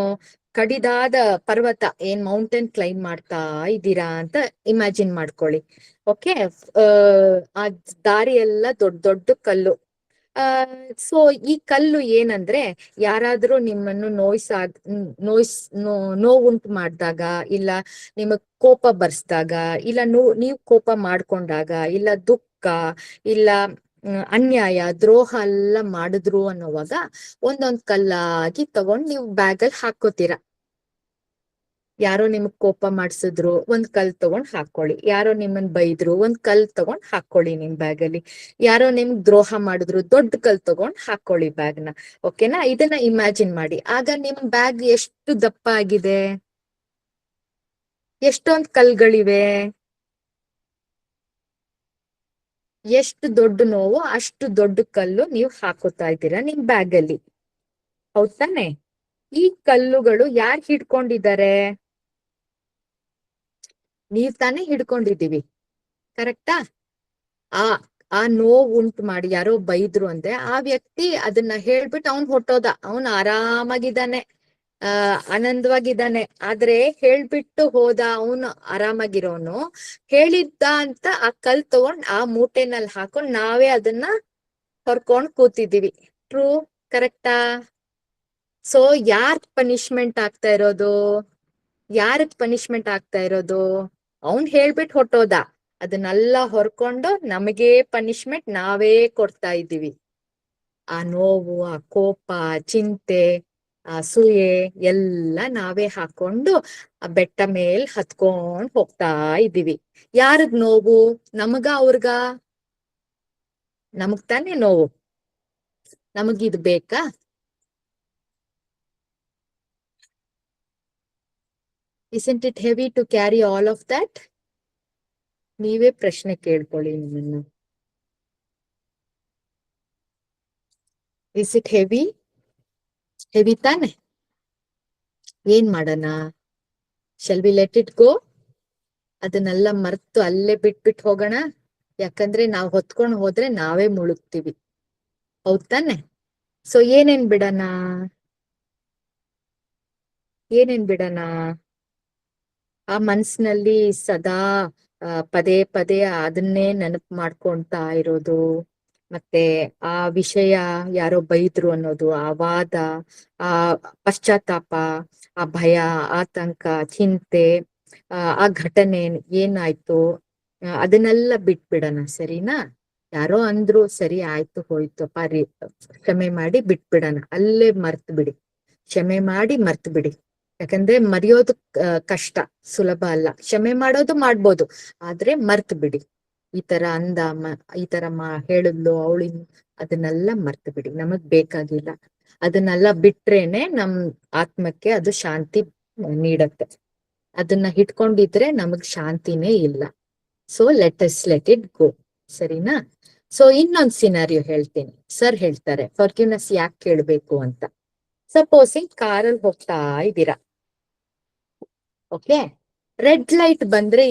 ಕಡಿದಾದ ಪರ್ವತ ಏನ್ ಮೌಂಟೇನ್ ಕ್ಲೈಂಬ್ ಮಾಡ್ತಾ ಇದ್ದೀರಾ ಅಂತ ಇಮ್ಯಾಜಿನ್ ಮಾಡ್ಕೊಳ್ಳಿ. ಓಕೆ, ಆ ದಾರಿ ಎಲ್ಲ ದೊಡ್ಡ ದೊಡ್ಡ ಕಲ್ಲು. ಸೊ ಈ ಕಲ್ಲು ಏನಂದ್ರೆ ಯಾರಾದ್ರೂ ನಿಮ್ಮನ್ನು ನೋವುಂಟು ಮಾಡಿದಾಗ, ಇಲ್ಲ ನಿಮಗ್ ಕೋಪ ಬರ್ಸ್ದಾಗ, ಇಲ್ಲ ನೀವು ಕೋಪ ಮಾಡ್ಕೊಂಡಾಗ, ಇಲ್ಲ ದುಃಖ, ಇಲ್ಲ ಅನ್ಯಾಯ ದ್ರೋಹ ಎಲ್ಲ ಮಾಡಿದ್ರು ಅನ್ನೋವಾಗ ಒಂದೊಂದ್ ಕಲ್ಲಾಗಿ ತಗೊಂಡ್ ನೀವು ಬ್ಯಾಗಲ್ಲಿ ಹಾಕೋತೀರ. ಯಾರೋ ನಿಮಗ್ ಕೋಪ ಮಾಡ್ಸಿದ್ರು, ಒಂದ್ ಕಲ್ ತಗೊಂಡ್ ಹಾಕೊಳ್ಳಿ. ಯಾರೋ ನಿಮ್ಮನ್ ಬೈದ್ರು, ಒಂದ್ ಕಲ್ ತಗೊಂಡ್ ಹಾಕೊಳ್ಳಿ ನಿಮ್ ಬ್ಯಾಗಲ್ಲಿ. ಯಾರೋ ನಿಮ್ಗ್ ದ್ರೋಹ ಮಾಡಿದ್ರು, ದೊಡ್ಡ ಕಲ್ ತಗೊಂಡ್ ಹಾಕೊಳ್ಳಿ ಬ್ಯಾಗ್ನ. ಓಕೆನಾ? ಇದನ್ನ ಇಮ್ಯಾಜಿನ್ ಮಾಡಿ. ಆಗ ನಿಮ್ ಬ್ಯಾಗ್ ಎಷ್ಟು ದಪ್ಪ ಆಗಿದೆ, ಎಷ್ಟೊಂದ್ ಕಲ್ಗಳಿವೆ. ಎಷ್ಟು ದೊಡ್ಡ ನೋವು ಅಷ್ಟು ದೊಡ್ಡ ಕಲ್ಲು ನೀವು ಹಾಕೋತಾ ಇದ್ದೀರಾ ನಿಮ್ ಬ್ಯಾಗಲ್ಲಿ, ಹೌದ್ ತಾನೆ? ಈ ಕಲ್ಲುಗಳು ಯಾರ್ ಹಿಡ್ಕೊಂಡಿದ್ದಾರೆ? ನೀವ್ ತಾನೇ ಹಿಡ್ಕೊಂಡಿದೀವಿ, ಕರೆಕ್ಟಾ? ಆ ನೋವು ಉಂಟು ಮಾಡಿ ಯಾರೋ ಬೈದ್ರು ಅಂದ್ರೆ ಆ ವ್ಯಕ್ತಿ ಅದನ್ನ ಹೇಳ್ಬಿಟ್ಟು ಅವ್ನ್ ಹೊಟ್ಟೋದ, ಅವನ್ ಆರಾಮಾಗಿದ್ದಾನೆ, ಆನಂದವಾಗಿದ್ದಾನೆ. ಆದ್ರೆ ಹೇಳ್ಬಿಟ್ಟು ಹೋದ ಅವನು ಆರಾಮಾಗಿರೋನು ಹೇಳಿದ್ದ ಅಂತ ಆ ಕಲ್ ತಗೊಂಡ್ ಆ ಮೂಟೆನಲ್ಲಿ ಹಾಕೊಂಡ್ ನಾವೇ ಅದನ್ನ ಹೊರ್ಕೊಂಡ್ ಕೂತಿದೀವಿ. ಟ್ರೂ, ಕರೆಕ್ಟಾ? ಸೊ ಯಾರ್ ಪನಿಷ್ಮೆಂಟ್ ಆಗ್ತಾ ಇರೋದು? ಯಾರಕ್ ಪನಿಷ್ಮೆಂಟ್ ಆಗ್ತಾ ಇರೋದು? ಅವನ್ ಹೇಳ್ಬಿಟ್ಟು ಹೊಟ್ಟೋದ, ಅದನ್ನೆಲ್ಲ ಹೊರ್ಕೊಂಡು ನಮಗೆ ಪನಿಷ್ಮೆಂಟ್ ನಾವೇ ಕೊಡ್ತಾ ಇದ್ದೀವಿ. ಆ ನೋವು, ಆ ಕೋಪ, ಚಿಂತೆ, ಅಸೂಯೆ ಎಲ್ಲ ನಾವೇ ಹಾಕೊಂಡು ಆ ಬೆಟ್ಟ ಮೇಲ್ ಹತ್ಕೊಂಡ್ ಹೋಗ್ತಾ ಇದ್ದೀವಿ. ಯಾರಿಗ್ ನೋವು? ನಮಗ ಅವ್ರಗ? ನಮಗ್ ತಾನೇ ನೋವು. ನಮಗಿದ್ ಬೇಕಾ? Isn't it heavy to carry all of that? ನೀವೇ ಪ್ರಶ್ನೆ ಕೇಳ್ಕೊಳ್ಳಿ ನಿಮ್ಮನ್ನ. Is it heavy? ಹೆವಿ ತಾನೆ? ಏನ್ ಮಾಡೋಣ? Shall we let it go? ಅದನ್ನೆಲ್ಲ ಮರ್ತು ಅಲ್ಲೇ ಬಿಟ್ಬಿಟ್ಟು ಹೋಗೋಣ. ಯಾಕಂದ್ರೆ ನಾವ್ ಹೊತ್ಕೊಂಡ್ ಹೋದ್ರೆ ನಾವೇ ಮುಳುಗ್ತೀವಿ, ಹೌದ್ ತಾನೆ? ಸೊ ಏನೇನ್ ಬಿಡೋಣ? ಏನೇನ್ ಬಿಡೋಣ? ಆ ಮನ್ಸಿನಲ್ಲಿ ಸದಾ ಪದೇ ಪದೇ ಅದನ್ನೇ ನೆನಪು ಮಾಡ್ಕೊಂತಾ ಇರೋದು, ಮತ್ತೆ ಆ ವಿಷಯ ಯಾರೋ ಬೈದ್ರು ಅನ್ನೋದು, ಆ ವಾದ, ಆ ಪಶ್ಚಾತ್ತಾಪ, ಆ ಭಯ, ಆತಂಕ, ಚಿಂತೆ, ಆ ಘಟನೆ ಏನಾಯ್ತು ಅದನ್ನೆಲ್ಲ ಬಿಟ್ಬಿಡೋಣ, ಸರಿನಾ? ಯಾರೋ ಅಂದ್ರು, ಸರಿ ಆಯ್ತು ಹೋಯ್ತು, ಕ್ಷಮೆ ಮಾಡಿ ಬಿಟ್ಬಿಡೋಣ. ಅಲ್ಲೇ ಮರ್ತು ಬಿಡಿ, ಕ್ಷಮೆ ಮಾಡಿ ಮರ್ತು ಬಿಡಿ. ಯಾಕಂದ್ರೆ ಮರೆಯೋದು ಕಷ್ಟ, ಸುಲಭ ಅಲ್ಲ. ಕ್ಷಮೆ ಮಾಡೋದು ಮಾಡ್ಬೋದು, ಆದ್ರೆ ಮರ್ತು ಬಿಡಿ. ಈ ತರ ಈ ತರ ಹೇಳಿದ್ಲು ಅವಳಿನ, ಅದನ್ನೆಲ್ಲ ಮರ್ತು ಬಿಡಿ, ನಮಗ್ ಬೇಕಾಗಿಲ್ಲ. ಅದನ್ನೆಲ್ಲ ಬಿಟ್ರೇನೆ ನಮ್ ಆತ್ಮಕ್ಕೆ ಅದು ಶಾಂತಿ ನೀಡತ್ತೆ. ಅದನ್ನ ಹಿಡ್ಕೊಂಡಿದ್ರೆ ನಮಗ್ ಶಾಂತಿನೇ ಇಲ್ಲ. ಸೊ ಲೆಟ್ ಇಟ್ ಗೋ, ಸರಿನಾ? ಸೊ ಇನ್ನೊಂದ್ ಸಿನಾರಿಯೋ ಹೇಳ್ತೀನಿ. ಸರ್ ಹೇಳ್ತಾರೆ ಫಾರ್ಗಿವ್ನೆಸ್ ಯಾಕೆ ಕೇಳ್ಬೇಕು ಅಂತ. ಸಪೋಸಿಂಗ್ ಕಾರಲ್ಲಿ ಹೋಗ್ತಾ ಇದ್ದೀರಾ, ಓಕೆ? ರೆಡ್ ಲೈಟ್ ಬಂದ್ರೆ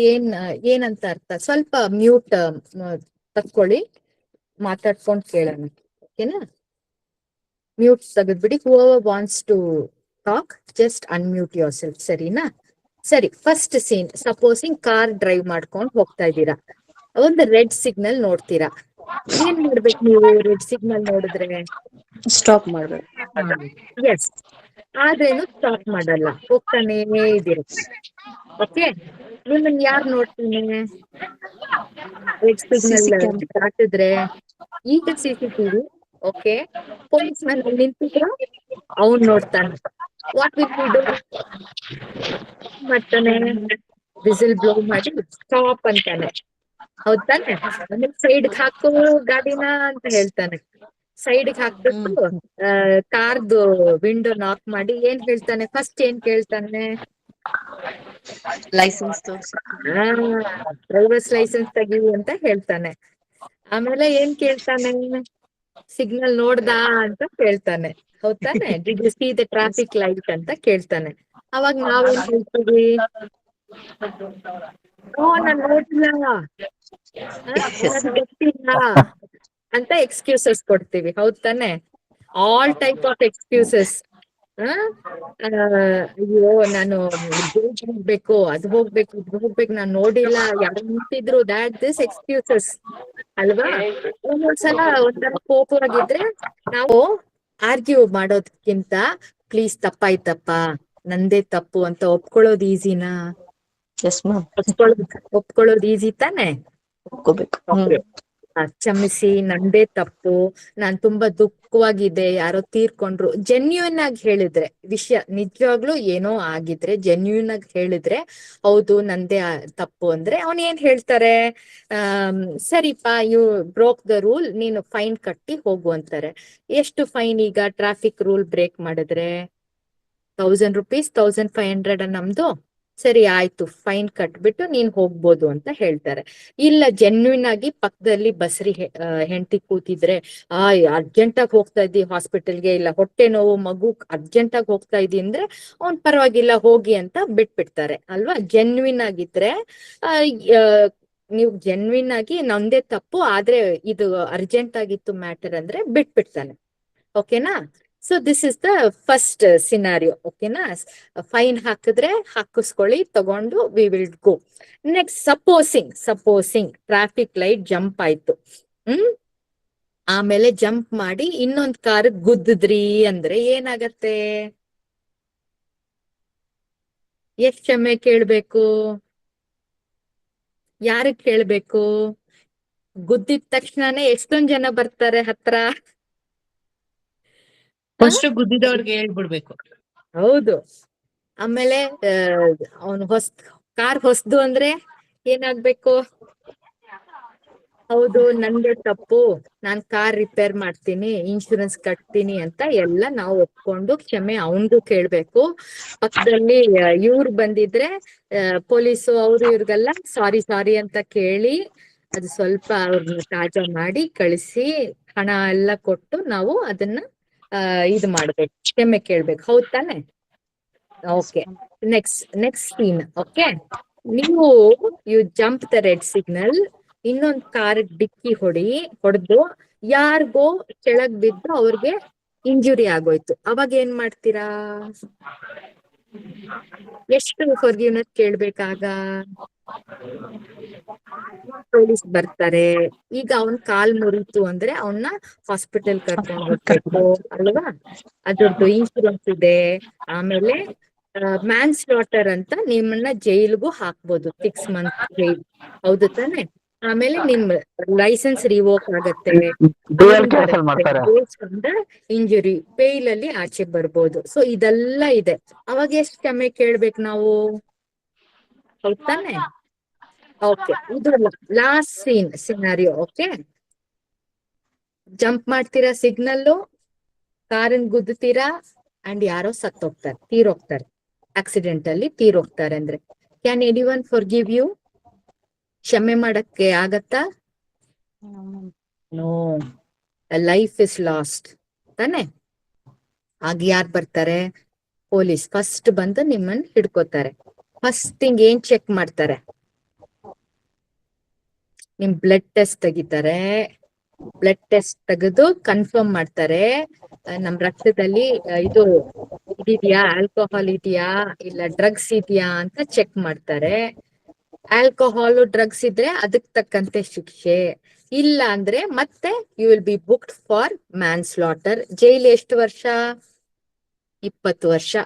ಏನಂತ ಅರ್ಥ? ಸ್ವಲ್ಪ ಮ್ಯೂಟ್ ತಕ್ಕೊಳ್ಳಿ, ಮಾತಾಡ್ಕೊಂಡ್ ಕೇಳೋಣ, ಓಕೆನಾ? ಮ್ಯೂಟ್ ತೆಗೆದ್ಬಿಡಿ. whoever wants to talk, just unmute yourself, ಸರಿನಾ? ಸರಿ, first scene. Supposing car drive ಮಾಡ್ಕೊಂಡ್ ಹೋಗ್ತಾ ಇದ್ದೀರಾ, ಒಂದು ರೆಡ್ ಸಿಗ್ನಲ್ ನೋಡ್ತೀರಾ. ಏನ್ ಮಾಡ್ಬೇಕು ನೀವು ರೆಡ್ ಸಿಗ್ನಲ್ ನೋಡಿದ್ರೆ? ಸ್ಟಾಪ್ ಮಾಡ್ಬೇಕು. ಎಸ್, ಆದ್ರೇನು ಸ್ಟಾಪ್ ಮಾಡಲ್ಲ, ಹೋಗ್ತಾನೇ ಇದ್ದೀರ. ಓಕೆ, ನಿಮ್ಮನ್ ಯಾರು ನೋಡ್ತಾನೆ? ರೆಡ್ ಸಿಗ್ನಲ್ CC ಕ್ಯಾಮ್ ದಾಟಿದ್ರೆ ಈಗ CCTV. ಓಕೆ, ಪೊಲೀಸ್ ಮ್ಯಾನ್ ಅಲ್ಲಿ ನಿಂತಿದ್ರ ಅವ್ನ್ ನೋಡ್ತಾನೆ. What will he do? ಮಾಡ್ತಾನೆ, ವಿಸಿಲ್ ಬ್ಲೋ ಮಾಡಿ ಸ್ಟಾಪ್ ಅಂತಾನೆ. ಹೌದಾನೆ? ಸೈಡ್ ಹಾಕು ಗಾಡಿನ ಅಂತ ಹೇಳ್ತಾನೆ. ಸೈಡ್ ಹಾಕ್ಬಿಟ್ಟು ಕಾರ್ದು ವಿಂಡೋ ನಾಕ್ ಮಾಡಿ ಏನ್ ಹೇಳ್ತಾನೆ? ಫಸ್ಟ್ ಏನ್ ಕೇಳ್ತಾನೆ? ಲೈಸೆನ್ಸ್ ತೋರ್ಸಿ. ಡ್ರೈವರ್ಸ್ ಲೈಸೆನ್ಸ್ ತೆಗಿ ಅಂತ ಹೇಳ್ತಾನೆ. ಆಮೇಲೆ ಏನ್ ಕೇಳ್ತಾನೆ? ಸಿಗ್ನಲ್ ನೋಡ್ದಾ ಅಂತ ಕೇಳ್ತಾನೆ. ಹೌದಾನೆ? Did you see the traffic light ಅಂತ ಕೇಳ್ತಾನೆ. ಅವಾಗ ನಾವೇನ್ ಹೇಳ್ತೀವಿ? ನಾನ್ ನೋಡಿಲ್ಲ, ನನಗ್ ಗೊತ್ತಿಲ್ಲ ಅಂತ ಎಕ್ಸ್ಕ್ಯೂಸಸ್ ಕೊಡ್ತೀವಿ. ಹೌದ್ ತಾನೆ? All type of excuses. ಅಯ್ಯೋ ನಾನು ಹೋಗ್ಬೇಕು, ಅದು ಹೋಗ್ಬೇಕು, ಇದು ಹೋಗ್ಬೇಕು, ನಾನ್ ನೋಡಿಲ್ಲ, ಯಾರು ನಿಂತಿದ್ರು, ದಿಸ್ ಎಕ್ಸ್ಕ್ಯೂಸಸ್ ಅಲ್ವಾ? ಒಂದೊಂದ್ಸಲ ಒಂಥರ ಕೋಪವಾಗಿದ್ರೆ ನಾವು ಆರ್ಗ್ಯೂ ಮಾಡೋದಕ್ಕಿಂತ ಪ್ಲೀಸ್ ತಪ್ಪಾಯ್ತಪ್ಪ, ನಂದೇ ತಪ್ಪು ಅಂತ ಒಪ್ಕೊಳ್ಳೋದು ಈಸಿನಾ? Yes ma'am. ಒಪ್ಕೊಳ್ಳೋದು ಈಸಿ ತಾನೆ? ಒಪ್ಕೋಬೇಕು. ಕ್ಷಮಿಸಿ, ನಂದೇ ತಪ್ಪು, ನಾನ್ ತುಂಬಾ ದುಃಖವಾಗಿದೆ, ಯಾರೋ ತೀರ್ಕೊಂಡ್ರು, ಜೆನ್ಯೂನ್ ಆಗಿ ಹೇಳಿದ್ರೆ, ವಿಷಯ ನಿಜವಾಗ್ಲೂ ಏನೋ ಆಗಿದ್ರೆ ಜೆನ್ಯೂನ್ ಆಗಿ ಹೇಳಿದ್ರೆ ಹೌದು ನಂದೇ ತಪ್ಪು ಅಂದ್ರೆ ಅವ್ನ್ ಏನ್ ಹೇಳ್ತಾರೆ? ಸರಿಪಾ, ಯು ಬ್ರೋಕ್ ದ ರೂಲ್, ನೀನು ಫೈನ್ ಕಟ್ಟಿ ಹೋಗು ಅಂತಾರೆ. ಎಷ್ಟು ಫೈನ್ ಈಗ ಟ್ರಾಫಿಕ್ ರೂಲ್ ಬ್ರೇಕ್ ಮಾಡಿದ್ರೆ? 1000 ರೂಪೀಸ್, 1500 ನಮ್ದು. ಸರಿ ಆಯ್ತು, ಫೈನ್ ಕಟ್ಬಿಟ್ಟು ನೀನ್ ಹೋಗ್ಬೋದು ಅಂತ ಹೇಳ್ತಾರೆ. ಇಲ್ಲ, ಜೆನ್ಯೂನ್ ಆಗಿ ಪಕ್ಕದಲ್ಲಿ ಬಸ್ರಿ ಹೆಂಡತಿ ಕೂತಿದ್ರೆ, ಅರ್ಜೆಂಟ್ ಆಗಿ ಹೋಗ್ತಾ ಇದ್ದಿ ಹಾಸ್ಪಿಟಲ್ಗೆ, ಇಲ್ಲ ಹೊಟ್ಟೆ ನೋವು, ಮಗು ಅರ್ಜೆಂಟ್ ಆಗಿ ಹೋಗ್ತಾ ಇದ್ದಿ ಅಂದ್ರೆ ಅವ್ನ್ ಪರವಾಗಿಲ್ಲ ಹೋಗಿ ಅಂತ ಬಿಟ್ಬಿಡ್ತಾರೆ ಅಲ್ವಾ? ಜೆನ್ಯೂನ್ ಆಗಿದ್ರೆ ನೀವು ಜೆನ್ಯೂನ್ ಆಗಿ ನಂದೇ ತಪ್ಪು, ಆದ್ರೆ ಇದು ಅರ್ಜೆಂಟ್ ಆಗಿತ್ತು ಮ್ಯಾಟರ್ ಅಂದ್ರೆ ಬಿಟ್ಬಿಡ್ತಾನೆ. ಓಕೆನಾ? So this is the first scenario. ಓಕೆನಾ? ಫೈನ್ ಹಾಕಿದ್ರೆ ಹಾಕಿಸ್ಕೊಳ್ಳಿ, ತಗೊಂಡು we will go. Next, supposing traffic light jump ಆಯ್ತು. ಆಮೇಲೆ ಜಂಪ್ ಮಾಡಿ ಇನ್ನೊಂದ್ ಕಾರ್ ಗುದ್ದಿದ್ರಿ ಅಂದ್ರೆ ಏನಾಗತ್ತೆ? ಎಷ್ಟ್ ಕ್ಷಮೆ ಕೇಳ್ಬೇಕು? ಯಾರಿಗ್ ಕೇಳ್ಬೇಕು? ಗುದ್ದಿದ ತಕ್ಷಣನೇ ಎಷ್ಟೊಂದ್ ಜನ ಬರ್ತಾರೆ ಹತ್ರ? ಫಸ್ಟ್ ಗುದ್ದಿದವ್ರಿಗೆ ಹೇಳ್ಬಿಡ್ಬೇಕು. ಹೌದು. ಆಮೇಲೆ ಅವನು ಕಾರ್ ಹೊಸ್ದು ಅಂದ್ರೆ ಏನಾಗ್ಬೇಕು? ಹೌದು, ನಂದೇ ತಪ್ಪು, ನಾನ್ ಕಾರ್ ರಿಪೇರ್ ಮಾಡ್ತೀನಿ, ಇನ್ಶೂರೆನ್ಸ್ ಕಟ್ತೀನಿ ಅಂತ ಎಲ್ಲ ನಾವು ಒಪ್ಕೊಂಡು ಕ್ಷಮೆ ಅವನ್ಗೂ ಕೇಳ್ಬೇಕು. ಪಕ್ಕದಲ್ಲಿ ಇವ್ರು ಬಂದಿದ್ರೆ ಪೊಲೀಸು ಅವ್ರು ಇವ್ರಿಗೆಲ್ಲ ಸಾರಿ ಅಂತ ಕೇಳಿ ಅದು ಸ್ವಲ್ಪ ಅವ್ರನ್ನ ತಾಜಾ ಮಾಡಿ ಕಳಿಸಿ ಹಣ ಎಲ್ಲ ಕೊಟ್ಟು ನಾವು ಅದನ್ನ ಇದು ಮಾಡ್ಬೇಕು, ಕ್ಷಮೆ ಕೇಳ್ಬೇಕು. ಹೌದ್ ತಾನೆ? Okay, next scene. ಓಕೆ, ನೀವು you jump the red signal, ಇನ್ನೊಂದ್ ಕಾರ್ ಡಿಕ್ಕಿ ಹೊಡೆದು ಯಾರಿಗೋ ಕೆಳಗ್ ಬಿದ್ದು ಅವ್ರಿಗೆ ಇಂಜುರಿ ಆಗೋಯ್ತು. ಅವಾಗ ಏನ್ ಮಾಡ್ತೀರಾ? ಎಷ್ಟು ಫಾರ್ಗಿವ್ನೆಸ್ ಕೇಳ್ಬೇಕಾಗ? ಪೊಲೀಸ್ ಬರ್ತಾರೆ. ಈಗ ಅವನ್ ಕಾಲ್ ಮುರಿತು ಅಂದ್ರೆ ಅವನ್ನ ಹಾಸ್ಪಿಟಲ್ ಕರ್ಕೊಂಡು ಹೋಗ್ಬೇಕು ಅಲ್ವಾ? ಅದ್ರದ್ದು ಇನ್ಶೂರೆನ್ಸ್ ಇದೆ. ಆಮೇಲೆ ಮ್ಯಾನ್ ಸ್ಲಾಟರ್ ಅಂತ ನಿಮ್ಮನ್ನ ಜೈಲ್ಗೂ ಹಾಕ್ಬೋದು, 6 months ಜೈಲ್. ಹೌದು ತಾನೆ? ಆಮೇಲೆ ನಿಮ್ ಲೈಸೆನ್ಸ್ ರಿವೋಕ್ ಆಗತ್ತೆ, ಇಂಜುರಿ ಬೇಲ್ ಅಲ್ಲಿ ಆಚೆ ಬರ್ಬೋದು. ಸೊ ಇದೆಲ್ಲ ಇದೆ. ಅವಾಗ ಎಷ್ಟು ಕ್ಷಮೆ ಕೇಳ್ಬೇಕು ನಾವು? ಹೌದ್ ತಾನೆ? ಓಕೆ, ಇದು ಲಾಸ್ಟ್ ಸಿನಾರಿಯೋ. ಓಕೆ, ಜಂಪ್ ಮಾಡ್ತೀರಾ ಸಿಗ್ನಲ್ಲು, ಕಾರನ್ ಗುದ್ದುತ್ತೀರಾ ಅಂಡ್ ಯಾರೋ ಸತ್ತೋಗ್ತಾರೆ, ತೀರೋಗ್ತಾರೆ, ಆಕ್ಸಿಡೆಂಟ್ ಅಲ್ಲಿ ತೀರೋಗ್ತಾರೆ ಅಂದ್ರೆ ಕ್ಯಾನ್ ಎನಿವನ್ ಫಾರ್ಗಿವ್ ಯು? ಕ್ಷಮೆ ಮಾಡಕ್ಕೆ ಆಗತ್ತಾ? ನೋ, ಲೈಫ್ ಇಸ್ ಲಾಸ್ಟ್ ತಾನೆ? ಆಗ ಯಾರ್ ಬರ್ತಾರೆ? ಪೊಲೀಸ್ ಫಸ್ಟ್ ಬಂದು ನಿಮ್ಮನ್ನ ಹಿಡ್ಕೋತಾರೆ. ಫಸ್ಟ್ ಥಿಂಗ್ ಏನ್ ಚೆಕ್ ಮಾಡ್ತಾರೆ? ನಿಮ್ ಬ್ಲಡ್ ಟೆಸ್ಟ್ ತೆಗಿತಾರೆ. ಬ್ಲಡ್ ಟೆಸ್ಟ್ ತೆಗೆದು ಕನ್ಫರ್ಮ್ ಮಾಡ್ತಾರೆ ನಮ್ ರಕ್ತದಲ್ಲಿ ಇದು ಇದೆಯಾ, ಆಲ್ಕೋಹಾಲ್ ಇದೆಯಾ, ಇಲ್ಲ ಡ್ರಗ್ಸ್ ಇದೆಯಾ ಅಂತ ಚೆಕ್ ಮಾಡ್ತಾರೆ. ಆಲ್ಕೋಹಾಲ್ ಡ್ರಗ್ಸ್ ಇದ್ರೆ ಅದಕ್ ತಕ್ಕಂತೆ ಶಿಕ್ಷೆ, ಇಲ್ಲ ಅಂದ್ರೆ ಮತ್ತೆ you will be booked for manslaughter. Jail ಎಷ್ಟು ವರ್ಷ? 20 ವರ್ಷ.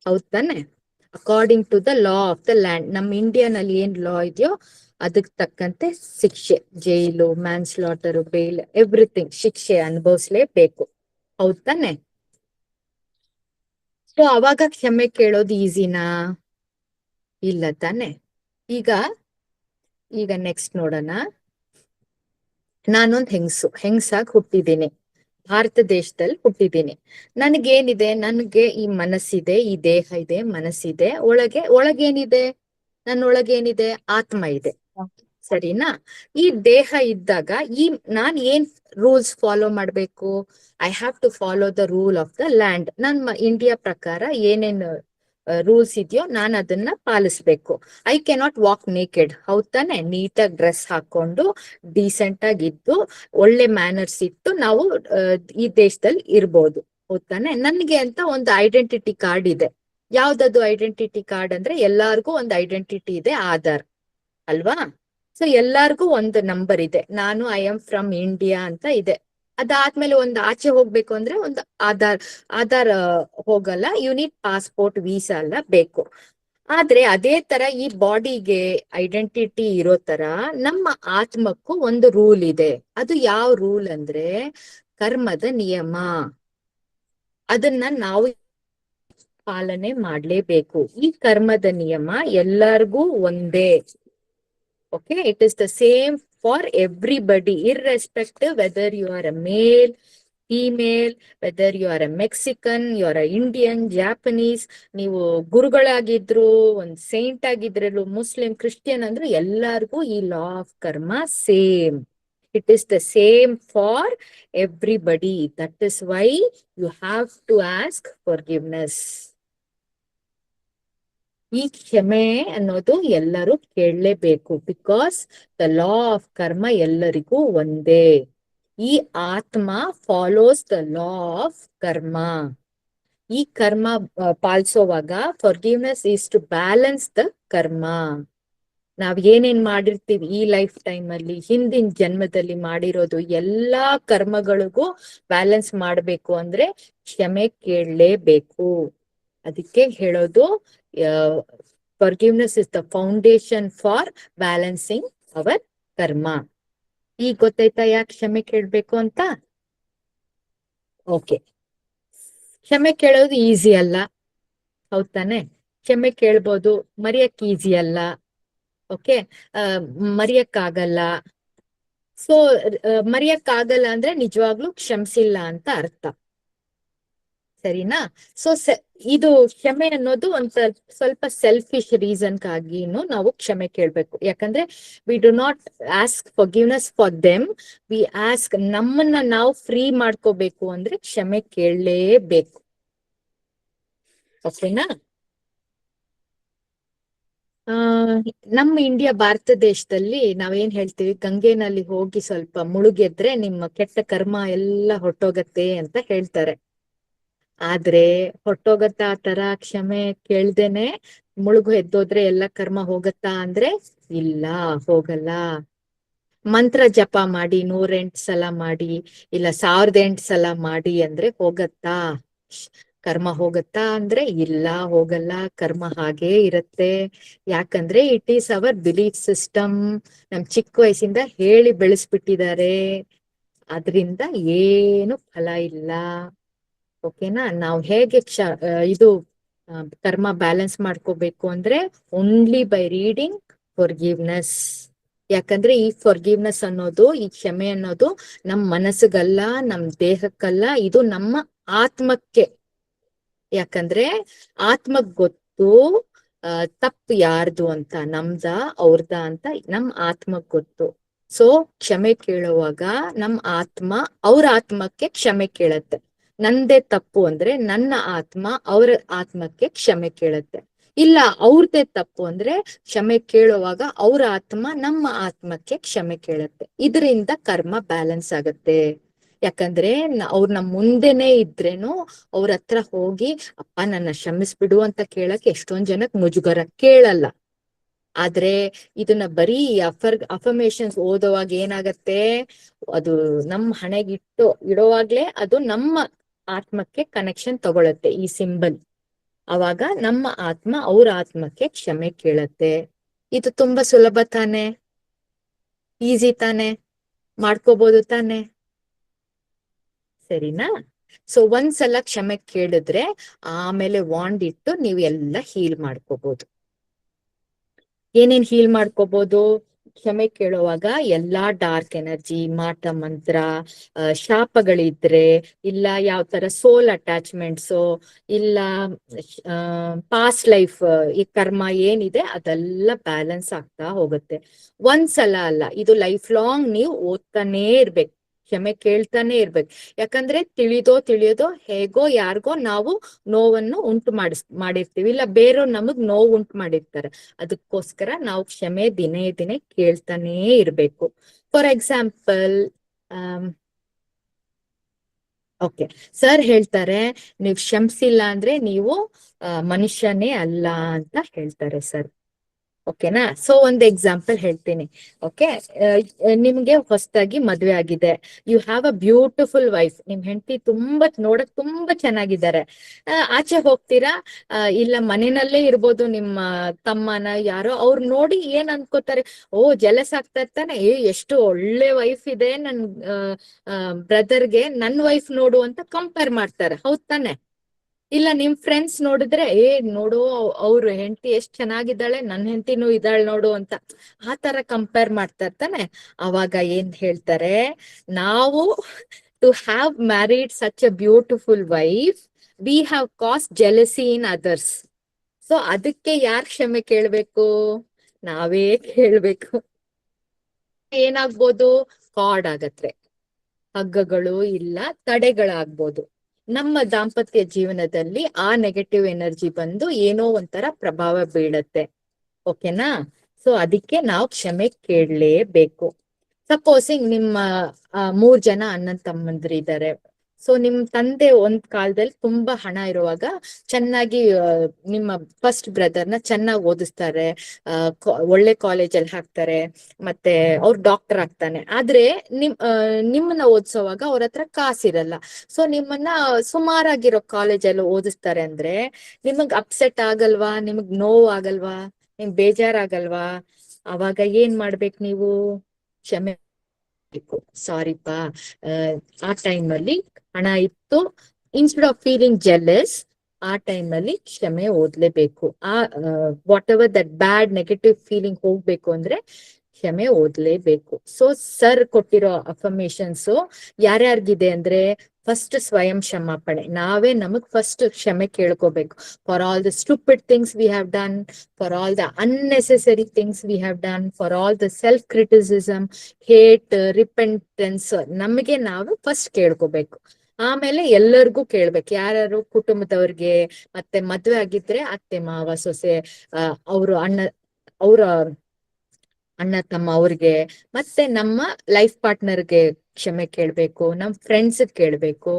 ಹೌದ್ ತಾನೆ? According to the law of the land. ನಮ್ ಇಂಡಿಯಾನಲ್ಲಿ ಏನ್ ಲಾ ಇದೆಯೋ ಅದಕ್ ತಕ್ಕಂತೆ ಶಿಕ್ಷೆ, ಜೈಲು, ಮ್ಯಾನ್ಸ್ಲಾಟರ್, ಬೇಲ್, ಎವ್ರಿಥಿಂಗ್ ಶಿಕ್ಷೆ ಅನುಭವಿಸ್ಲೇಬೇಕು. ಹೌದ್ ತಾನೆ? ಸೊ ಅವಾಗ ಕ್ಷಮೆ ಕೇಳೋದು ಈಸಿನಾ? ಇಲ್ಲ ತಾನೆ? ಈಗ ನೆಕ್ಸ್ಟ್ ನೋಡೋಣ. ನಾನೊಂದ್ ಹೆಂಗ್ಸಾಗ್ ಹುಟ್ಟಿದ್ದೀನಿ, ಭಾರತ ದೇಶದಲ್ಲಿ ಹುಟ್ಟಿದ್ದೀನಿ. ನನಗೇನಿದೆ? ನನಗೆ ಈ ಮನಸ್ಸಿದೆ, ಈ ದೇಹ ಇದೆ, ಮನಸ್ಸಿದೆ. ಒಳಗೇನಿದೆ? ನನ್ನೊಳಗೇನಿದೆ? ಆತ್ಮ ಇದೆ. ಸರಿನಾ? ಈ ದೇಹ ಇದ್ದಾಗ ನಾನ್ ಏನ್ ರೂಲ್ಸ್ ಫಾಲೋ ಮಾಡ್ಬೇಕು? I have to follow the rule of the land. ನಮ್ಮ ಇಂಡಿಯಾ ಪ್ರಕಾರ ಏನೇನು ರೂಲ್ಸ್ ಇದೆಯೋ ನಾನು ಅದನ್ನ ಪಾಲಿಸ್ಬೇಕು. I cannot walk naked. ಹೌದ್ ತಾನೆ? ನೀಟಾಗಿ ಡ್ರೆಸ್ ಹಾಕೊಂಡು ಡೀಸೆಂಟ್ ಆಗಿದ್ದು ಒಳ್ಳೆ ಮ್ಯಾನರ್ಸ್ ಇಟ್ಟು ನಾವು ಈ ದೇಶದಲ್ಲಿ ಇರ್ಬೋದು. ಹೌದ್ ತಾನೆ? ನನ್ಗೆ ಅಂತ ಒಂದು ಐಡೆಂಟಿಟಿ ಕಾರ್ಡ್ ಇದೆ. ಯಾವ್ದದು ಐಡೆಂಟಿಟಿ ಕಾರ್ಡ್ ಅಂದ್ರೆ, ಎಲ್ಲಾರ್ಗೂ ಒಂದು ಐಡೆಂಟಿಟಿ ಇದೆ, ಆಧಾರ್ ಅಲ್ವಾ? ಸೊ ಎಲ್ಲಾರ್ಗೂ ಒಂದು ನಂಬರ್ ಇದೆ. ನಾನು ಐ ಆಮ್ ಫ್ರಮ್ ಇಂಡಿಯಾ ಅಂತ ಇದೆ. ಅದಾದ್ಮೇಲೆ ಒಂದು ಆಚೆ ಹೋಗ್ಬೇಕು ಅಂದ್ರೆ ಒಂದು ಆಧಾರ್ ಹೋಗಲ್ಲ. ಯು ನೀಡ್ ಪಾಸ್ಪೋರ್ಟ್, ವೀಸಾ ಎಲ್ಲ ಬೇಕು. ಆದ್ರೆ ಅದೇ ತರ ಈ ಬಾಡಿಗೆ ಐಡೆಂಟಿಟಿ ಇರೋ ತರ ನಮ್ಮ ಆತ್ಮಕ್ಕೂ ಒಂದು ರೂಲ್ ಇದೆ. ಅದು ಯಾವ ರೂಲ್ ಅಂದ್ರೆ ಕರ್ಮದ ನಿಯಮ. ಅದನ್ನ ನಾವು ಪಾಲನೆ ಮಾಡ್ಲೇಬೇಕು. ಈ ಕರ್ಮದ ನಿಯಮ ಎಲ್ಲರಿಗೂ ಒಂದೇ. Okay, it is the same for everybody, irrespective whether you are a male, female, whether you are a Mexican, you are a Indian, Japanese, ನೀವು ಗುರುಗಳಾಗಿದ್ರು, ಒಂದ್ ಸೈಂಟ್ ಆಗಿದ್ರು, ಮುಸ್ಲಿಂ, ಕ್ರಿಶ್ಚಿಯನ್ ಅಂದ್ರೆ ಎಲ್ಲರಿಗೂ ಈ ಲಾ ಆಫ್ ಕರ್ಮ same. It is the same for everybody. That is why you have to ask forgiveness. ಈ ಕ್ಷಮೆ ಅನ್ನೋದು ಎಲ್ಲರೂ ಕೇಳಲೇಬೇಕು. ಬಿಕಾಸ್ ದ ಲಾ ಆಫ್ ಕರ್ಮ ಎಲ್ಲರಿಗೂ ಒಂದೇ. ಈ ಆತ್ಮ follows the law of karma. ಈ ಕರ್ಮ ಪಾಲಿಸೋವಾಗ forgiveness is to balance the karma. ನಾವ್ ಏನೇನ್ ಮಾಡಿರ್ತೀವಿ ಈ ಲೈಫ್ ಟೈಮ್ ಅಲ್ಲಿ, ಹಿಂದಿನ ಜನ್ಮದಲ್ಲಿ ಮಾಡಿರೋದು ಎಲ್ಲಾ ಕರ್ಮಗಳಿಗೂ ಬ್ಯಾಲೆನ್ಸ್ ಮಾಡ್ಬೇಕು ಅಂದ್ರೆ ಕ್ಷಮೆ ಕೇಳಲೇಬೇಕು. ಅದಕ್ಕೆ ಹೇಳೋದು forgiveness is the foundation for balancing our karma. ಈಗ ಗೊತ್ತಾಯ್ತಾ ಯಾಕೆ ಕ್ಷಮೆ ಕೇಳ್ಬೇಕು ಅಂತ? ಓಕೆ. ಕ್ಷಮೆ ಕೇಳೋದು ಈಸಿ ಅಲ್ಲ, ಹೌದ್ ತಾನೆ? ಕ್ಷಮೆ ಕೇಳ್ಬೋದು, ಮರೆಯಕ್ ಈಸಿ ಅಲ್ಲ. ಓಕೆ, ಮರೆಯಕ್ಕಾಗಲ್ಲ. ಸೊ ಮರೆಯಕ್ಕಾಗಲ್ಲ ಅಂದ್ರೆ ನಿಜವಾಗ್ಲೂ ಕ್ಷಮಿಸಿಲ್ಲ ಅಂತ ಅರ್ಥ. ಸರಿನಾ? ಸೊ ಇದು ಕ್ಷಮೆ ಅನ್ನೋದು ಒಂದ್ ಸ್ವಲ್ಪ ಸೆಲ್ಫಿಶ್ ರೀಸನ್ಗಾಗಿನೂ ನಾವು ಕ್ಷಮೆ ಕೇಳ್ಬೇಕು. ಯಾಕಂದ್ರೆ we do not ask forgiveness for them, V ask ನಮ್ಮನ್ನ ನಾವು ಫ್ರೀ ಮಾಡ್ಕೋಬೇಕು ಅಂದ್ರೆ ಕ್ಷಮೆ ಕೇಳಲೇಬೇಕು. ಓಕೆನಾ? ನಮ್ಮ ಇಂಡಿಯಾ ಭಾರತ ದೇಶದಲ್ಲಿ ನಾವೇನ್ ಹೇಳ್ತೀವಿ, ಗಂಗೆನಲ್ಲಿ ಹೋಗಿ ಸ್ವಲ್ಪ ಮುಳುಗೆದ್ರೆ ನಿಮ್ಮ ಕೆಟ್ಟ ಕರ್ಮ ಎಲ್ಲ ಹೊಟ್ಟೋಗತ್ತೆ ಅಂತ ಹೇಳ್ತಾರೆ. ಆದ್ರೆ ಹೊಟ್ಟೋಗತ್ತ ಆ ತರ ಕ್ಷಮೆ ಕೇಳ್ದೇನೆ ಮುಳುಗು ಎದ್ದೋದ್ರೆ ಎಲ್ಲ ಕರ್ಮ ಹೋಗತ್ತಾ ಅಂದ್ರೆ ಇಲ್ಲ, ಹೋಗಲ್ಲ. ಮಂತ್ರ ಜಪ ಮಾಡಿ 108 ಸಲ ಮಾಡಿ, ಇಲ್ಲ 1008 ಸಲ ಮಾಡಿ ಅಂದ್ರೆ ಹೋಗತ್ತಾ? ಕರ್ಮ ಹೋಗತ್ತಾ ಅಂದ್ರೆ ಇಲ್ಲ, ಹೋಗಲ್ಲ. ಕರ್ಮ ಹಾಗೇ ಇರತ್ತೆ. ಯಾಕಂದ್ರೆ it is our belief system. ನಮ್ ಚಿಕ್ಕ ವಯಸ್ಸಿಂದ ಹೇಳಿ ಬೆಳೆಸ್ಬಿಟ್ಟಿದ್ದಾರೆ. ಅದ್ರಿಂದ ಏನು ಫಲ ಇಲ್ಲ. ಓಕೆನಾ? ನಾವು ಹೇಗೆ ಇದು ಕರ್ಮ ಬ್ಯಾಲೆನ್ಸ್ ಮಾಡ್ಕೋಬೇಕು ಅಂದ್ರೆ ಓನ್ಲಿ ಬೈ ರೀಡಿಂಗ್ ಫಾರ್ಗಿವ್ನೆಸ್. ಯಾಕಂದ್ರೆ ಈ ಫಾರ್ಗಿವ್ನೆಸ್ ಅನ್ನೋದು, ಈ ಕ್ಷಮೆ ಅನ್ನೋದು ನಮ್ ಮನಸ್ಸಿಗಲ್ಲ, ನಮ್ ದೇಹಕ್ಕಲ್ಲ, ಇದು ನಮ್ಮ ಆತ್ಮಕ್ಕೆ. ಯಾಕಂದ್ರೆ ಆತ್ಮಕ್ ಗೊತ್ತು ತಪ್ಪು ಯಾರ್ದು ಅಂತ, ನಮ್ದ ಅವ್ರದ ಅಂತ ನಮ್ ಆತ್ಮಕ್ ಗೊತ್ತು. ಸೊ ಕ್ಷಮೆ ಕೇಳುವಾಗ ನಮ್ ಆತ್ಮ ಅವ್ರ ಆತ್ಮಕ್ಕೆ ಕ್ಷಮೆ ಕೇಳತ್ತೆ. ನಂದೇ ತಪ್ಪು ಅಂದ್ರೆ ನನ್ನ ಆತ್ಮ ಅವ್ರ ಆತ್ಮಕ್ಕೆ ಕ್ಷಮೆ ಕೇಳತ್ತೆ. ಇಲ್ಲ ಅವ್ರದೇ ತಪ್ಪು ಅಂದ್ರೆ ಕ್ಷಮೆ ಕೇಳುವಾಗ ಅವ್ರ ಆತ್ಮ ನಮ್ಮ ಆತ್ಮಕ್ಕೆ ಕ್ಷಮೆ ಕೇಳತ್ತೆ. ಇದರಿಂದ ಕರ್ಮ ಬ್ಯಾಲೆನ್ಸ್ ಆಗತ್ತೆ. ಯಾಕಂದ್ರೆ ಅವ್ರ ನಮ್ ಮುಂದೆನೆ ಇದ್ರೇನು ಅವ್ರ ಹತ್ರ ಹೋಗಿ ಅಪ್ಪ ನನ್ನ ಕ್ಷಮಿಸ್ಬಿಡು ಅಂತ ಕೇಳಕ್ ಎಷ್ಟೊಂದ್ ಜನಕ್ ಮುಜುಗರ, ಕೇಳಲ್ಲ. ಆದ್ರೆ ಇದನ್ನ ಬರೀ ಅಫರ್ಮೇಶನ್ಸ್ ಓದೋವಾಗ ಏನಾಗತ್ತೆ, ಅದು ನಮ್ ಹಣೆಗಿಟ್ಟು ಇಡೋವಾಗ್ಲೇ ಅದು ನಮ್ಮ ಆತ್ಮಕ್ಕೆ ಕನೆಕ್ಷನ್ ತಗೊಳತ್ತೆ ಈ ಸಿಂಬಲ್. ಅವಾಗ ನಮ್ಮ ಆತ್ಮ ಅವ್ರ ಆತ್ಮಕ್ಕೆ ಕ್ಷಮೆ ಕೇಳತ್ತೆ. ಇದು ತುಂಬಾ ಸುಲಭ ತಾನೆ, ಈಸಿ ತಾನೆ, ಮಾಡ್ಕೋಬಹುದು ತಾನೆ, ಸರಿನಾ? ಸೊ ಒಂದ್ಸಲ ಕ್ಷಮೆ ಕೇಳಿದ್ರೆ ಆಮೇಲೆ ವಾಂಡ್ ಇಟ್ಟು ನೀವು ಎಲ್ಲ ಹೀಲ್ ಮಾಡ್ಕೋಬಹುದು. ಏನೇನ್ ಹೀಲ್ ಮಾಡ್ಕೋಬಹುದು? ಕ್ಷಮೆ ಕೇಳುವಾಗ ಎಲ್ಲಾ ಡಾರ್ಕ್ ಎನರ್ಜಿ, ಮಾಟ ಮಂತ್ರ, ಶಾಪಗಳಿದ್ರೆ, ಇಲ್ಲ ಯಾವ ತರ ಸೋಲ್ ಅಟ್ಯಾಚ್ಮೆಂಟ್ಸು, ಇಲ್ಲ ಪಾಸ್ಟ್ ಲೈಫ್ ಈ ಕರ್ಮ ಏನಿದೆ ಅದೆಲ್ಲ ಬ್ಯಾಲೆನ್ಸ್ ಆಗ್ತಾ ಹೋಗುತ್ತೆ. ಒಂದ್ಸಲ ಅಲ್ಲ, ಇದು ಲೈಫ್ ಲಾಂಗ್ ನೀವು ಓದ್ತಾನೇ ಇರ್ಬೇಕು, ಕ್ಷಮೆ ಕೇಳ್ತಾನೆ ಇರ್ಬೇಕು. ಯಾಕಂದ್ರೆ ತಿಳಿಯೋದೋ ಹೇಗೋ ಯಾರಿಗೋ ನಾವು ನೋವನ್ನು ಉಂಟು ಮಾಡಿರ್ತೀವಿ, ಇಲ್ಲ ಬೇರೆಯವ್ರು ನಮಗ್ ನೋವು ಉಂಟು ಮಾಡಿರ್ತಾರೆ. ಅದಕ್ಕೋಸ್ಕರ ನಾವು ಕ್ಷಮೆ ದಿನೇ ದಿನೇ ಕೇಳ್ತಾನೇ ಇರ್ಬೇಕು. ಫಾರ್ ಎಕ್ಸಾಂಪಲ್, ಓಕೆ, ಸರ್ ಹೇಳ್ತಾರೆ ನೀವು ಕ್ಷಮಿಸಿಲ್ಲ ಅಂದ್ರೆ ನೀವು ಮನುಷ್ಯನೇ ಅಲ್ಲ ಅಂತ ಹೇಳ್ತಾರೆ ಸರ್. ಓಕೆನಾ? ಸೊ ಒಂದು ಎಕ್ಸಾಂಪಲ್ ಹೇಳ್ತೀನಿ. ಓಕೆ, ನಿಮ್ಗೆ ಹೊಸದಾಗಿ ಮದ್ವೆ ಆಗಿದೆ, you have a beautiful wife, ನಿಮ್ ಹೆಂಡತಿ ನೋಡಕ್ ತುಂಬಾ ಚೆನ್ನಾಗಿದ್ದಾರೆ. ಆಚೆ ಹೋಗ್ತೀರಾ, ಇಲ್ಲ ಮನೆಯಲ್ಲೇ ಇರ್ಬೋದು, ನಿಮ್ಮ ತಮ್ಮನ ಯಾರೋ ಅವ್ರು ನೋಡಿ ಏನ್ ಅನ್ಕೋತಾರೆ, ಓ ಜಲಸ್ ಆಗ್ತಾ ಇರ್ತಾನೆ, ಎಷ್ಟು ಒಳ್ಳೆ ವೈಫ್ ಇದೆ ನನ್ ಬ್ರದರ್ಗೆ, ನನ್ ವೈಫ್ ನೋಡು ಅಂತ ಕಂಪೇರ್ ಮಾಡ್ತಾರೆ, ಹೌದ್ ತಾನೆ? ಇಲ್ಲ ನಿಮ್ ಫ್ರೆಂಡ್ಸ್ ನೋಡಿದ್ರೆ, ನೋಡು ಅವ್ರ ಹೆಂಡತಿ ಎಷ್ಟ್ ಚೆನ್ನಾಗಿದ್ದಾಳೆ, ನನ್ ಹೆಂಡತಿನೂ ಇದ್ದಾಳೆ ನೋಡು ಅಂತ ಆ ತರ ಕಂಪೇರ್ ಮಾಡ್ತಾ ಇರ್ತಾನೆ. ಅವಾಗ ಏನ್ ಹೇಳ್ತಾರೆ, ನಾವು to have married such a beautiful wife we have cast jealousy in others. So ಅದಕ್ಕೆ ಯಾರ್ ಕ್ಷಮೆ ಕೇಳ್ಬೇಕು? ನಾವೇ ಕೇಳ್ಬೇಕು. ಏನಾಗ್ಬೋದು? ಕಾರ್ಡ್ ಆಗತ್ತೆ, ಹಗ್ಗಗಳು ಇಲ್ಲ ತಡೆಗಳಾಗ್ಬೋದು. ನಮ್ಮ ದಾಂಪತ್ಯ ಜೀವನದಲ್ಲಿ ಆ ನೆಗೆಟಿವ್ ಎನರ್ಜಿ ಬಂದು ಏನೋ ಒಂಥರ ಪ್ರಭಾವ ಬೀಳತ್ತೆ. ಓಕೆನಾ? ಸೊ ಅದಕ್ಕೆ ನಾವು ಕ್ಷಮೆ ಕೇಳಲೇಬೇಕು. ಸಪೋಸಿಂಗ್ ನಿಮ್ಮ 3 ಜನ ಅಣ್ಣನ್ ತಮ್ಮಂದ್ರಿದ್ದಾರೆ. ಸೊ ನಿಮ್ ತಂದೆ ಒಂದ್ ಕಾಲದಲ್ಲಿ ತುಂಬಾ ಹಣ ಇರುವಾಗ ಚೆನ್ನಾಗಿ ನಿಮ್ಮ ಫಸ್ಟ್ ಬ್ರದರ್ನ ಚೆನ್ನಾಗಿ ಓದಿಸ್ತಾರೆ, ಒಳ್ಳೆ ಕಾಲೇಜಲ್ಲಿ ಹಾಕ್ತಾರೆ, ಮತ್ತೆ ಅವ್ರು ಡಾಕ್ಟರ್ ಆಗ್ತಾನೆ. ಆದ್ರೆ ನಿಮ್ಮನ್ನ ಓದಿಸೋವಾಗ ಅವ್ರ ಹತ್ರ ಕಾಸಿರಲ್ಲ. ಸೊ ನಿಮ್ಮನ್ನ ಸುಮಾರಾಗಿರೋ ಕಾಲೇಜಲ್ಲಿ ಓದಿಸ್ತಾರೆ ಅಂದ್ರೆ ನಿಮಗ್ ಅಪ್ಸೆಟ್ ಆಗಲ್ವಾ? ನಿಮಗ್ ನೋವು ಆಗಲ್ವಾ? ನಿಮ್ಗ್ ಬೇಜಾರಾಗಲ್ವಾ? ಅವಾಗ ಏನ್ ಮಾಡ್ಬೇಕು ನೀವು? ಕ್ಷಮೆ, ಸಾರಿಪಾ, ಆ ಟೈಮಲ್ಲಿ ಹಣ ಇತ್ತು, ಇನ್ಸ್ಟೆಡ್ ಆಫ್ ಫೀಲಿಂಗ್ ಜೆಲಸ್, ಆ ಟೈಮಲ್ಲಿ ಕ್ಷಮೆ ಓದ್ಲೇಬೇಕು. Whatever that bad negative feeling ಹೋಗ್ಬೇಕು ಅಂದ್ರೆ ಕ್ಷಮೆ ಓದ್ಲೇಬೇಕು. ಸೊ ಸರ್ ಕೊಟ್ಟಿರೋ ಅಫರ್ಮೇಶನ್ಸ್ ಯಾರ್ಯಾರ್ಗಿದೆ ಅಂದ್ರೆ, ಫಸ್ಟ್ ಸ್ವಯಂ ಕ್ಷಮಾಪಣೆ, ನಾವೇ ನಮಗ್ ಫಸ್ಟ್ ಕ್ಷಮೆ ಕೇಳ್ಕೋಬೇಕು. For all the stupid things we have done, for all the unnecessary things we have done, for all the self criticism, hate, repentance, ನಮಗೆ ನಾವು ಫಸ್ಟ್ ಕೇಳ್ಕೋಬೇಕು. ಆಮೇಲೆ ಎಲ್ಲರಿಗೂ ಕೇಳ್ಬೇಕು, ಯಾರ್ಯಾರು ಕುಟುಂಬದವ್ರಿಗೆ, ಮತ್ತೆ ಮದ್ವೆ ಆಗಿದ್ರೆ ಅತ್ತೆ ಮಾವ ಸೊಸೆ, ಅವ್ರ ಅಣ್ಣ ತಮ್ಮ ಅವ್ರಿಗೆ, ಮತ್ತೆ ನಮ್ಮ ಲೈಫ್ ಪಾರ್ಟ್ನರ್ಗೆ ಕ್ಷಮೆ ಕೇಳ್ಬೇಕು, ನಮ್ ಫ್ರೆಂಡ್ಸ್ ಕೇಳ್ಬೇಕು,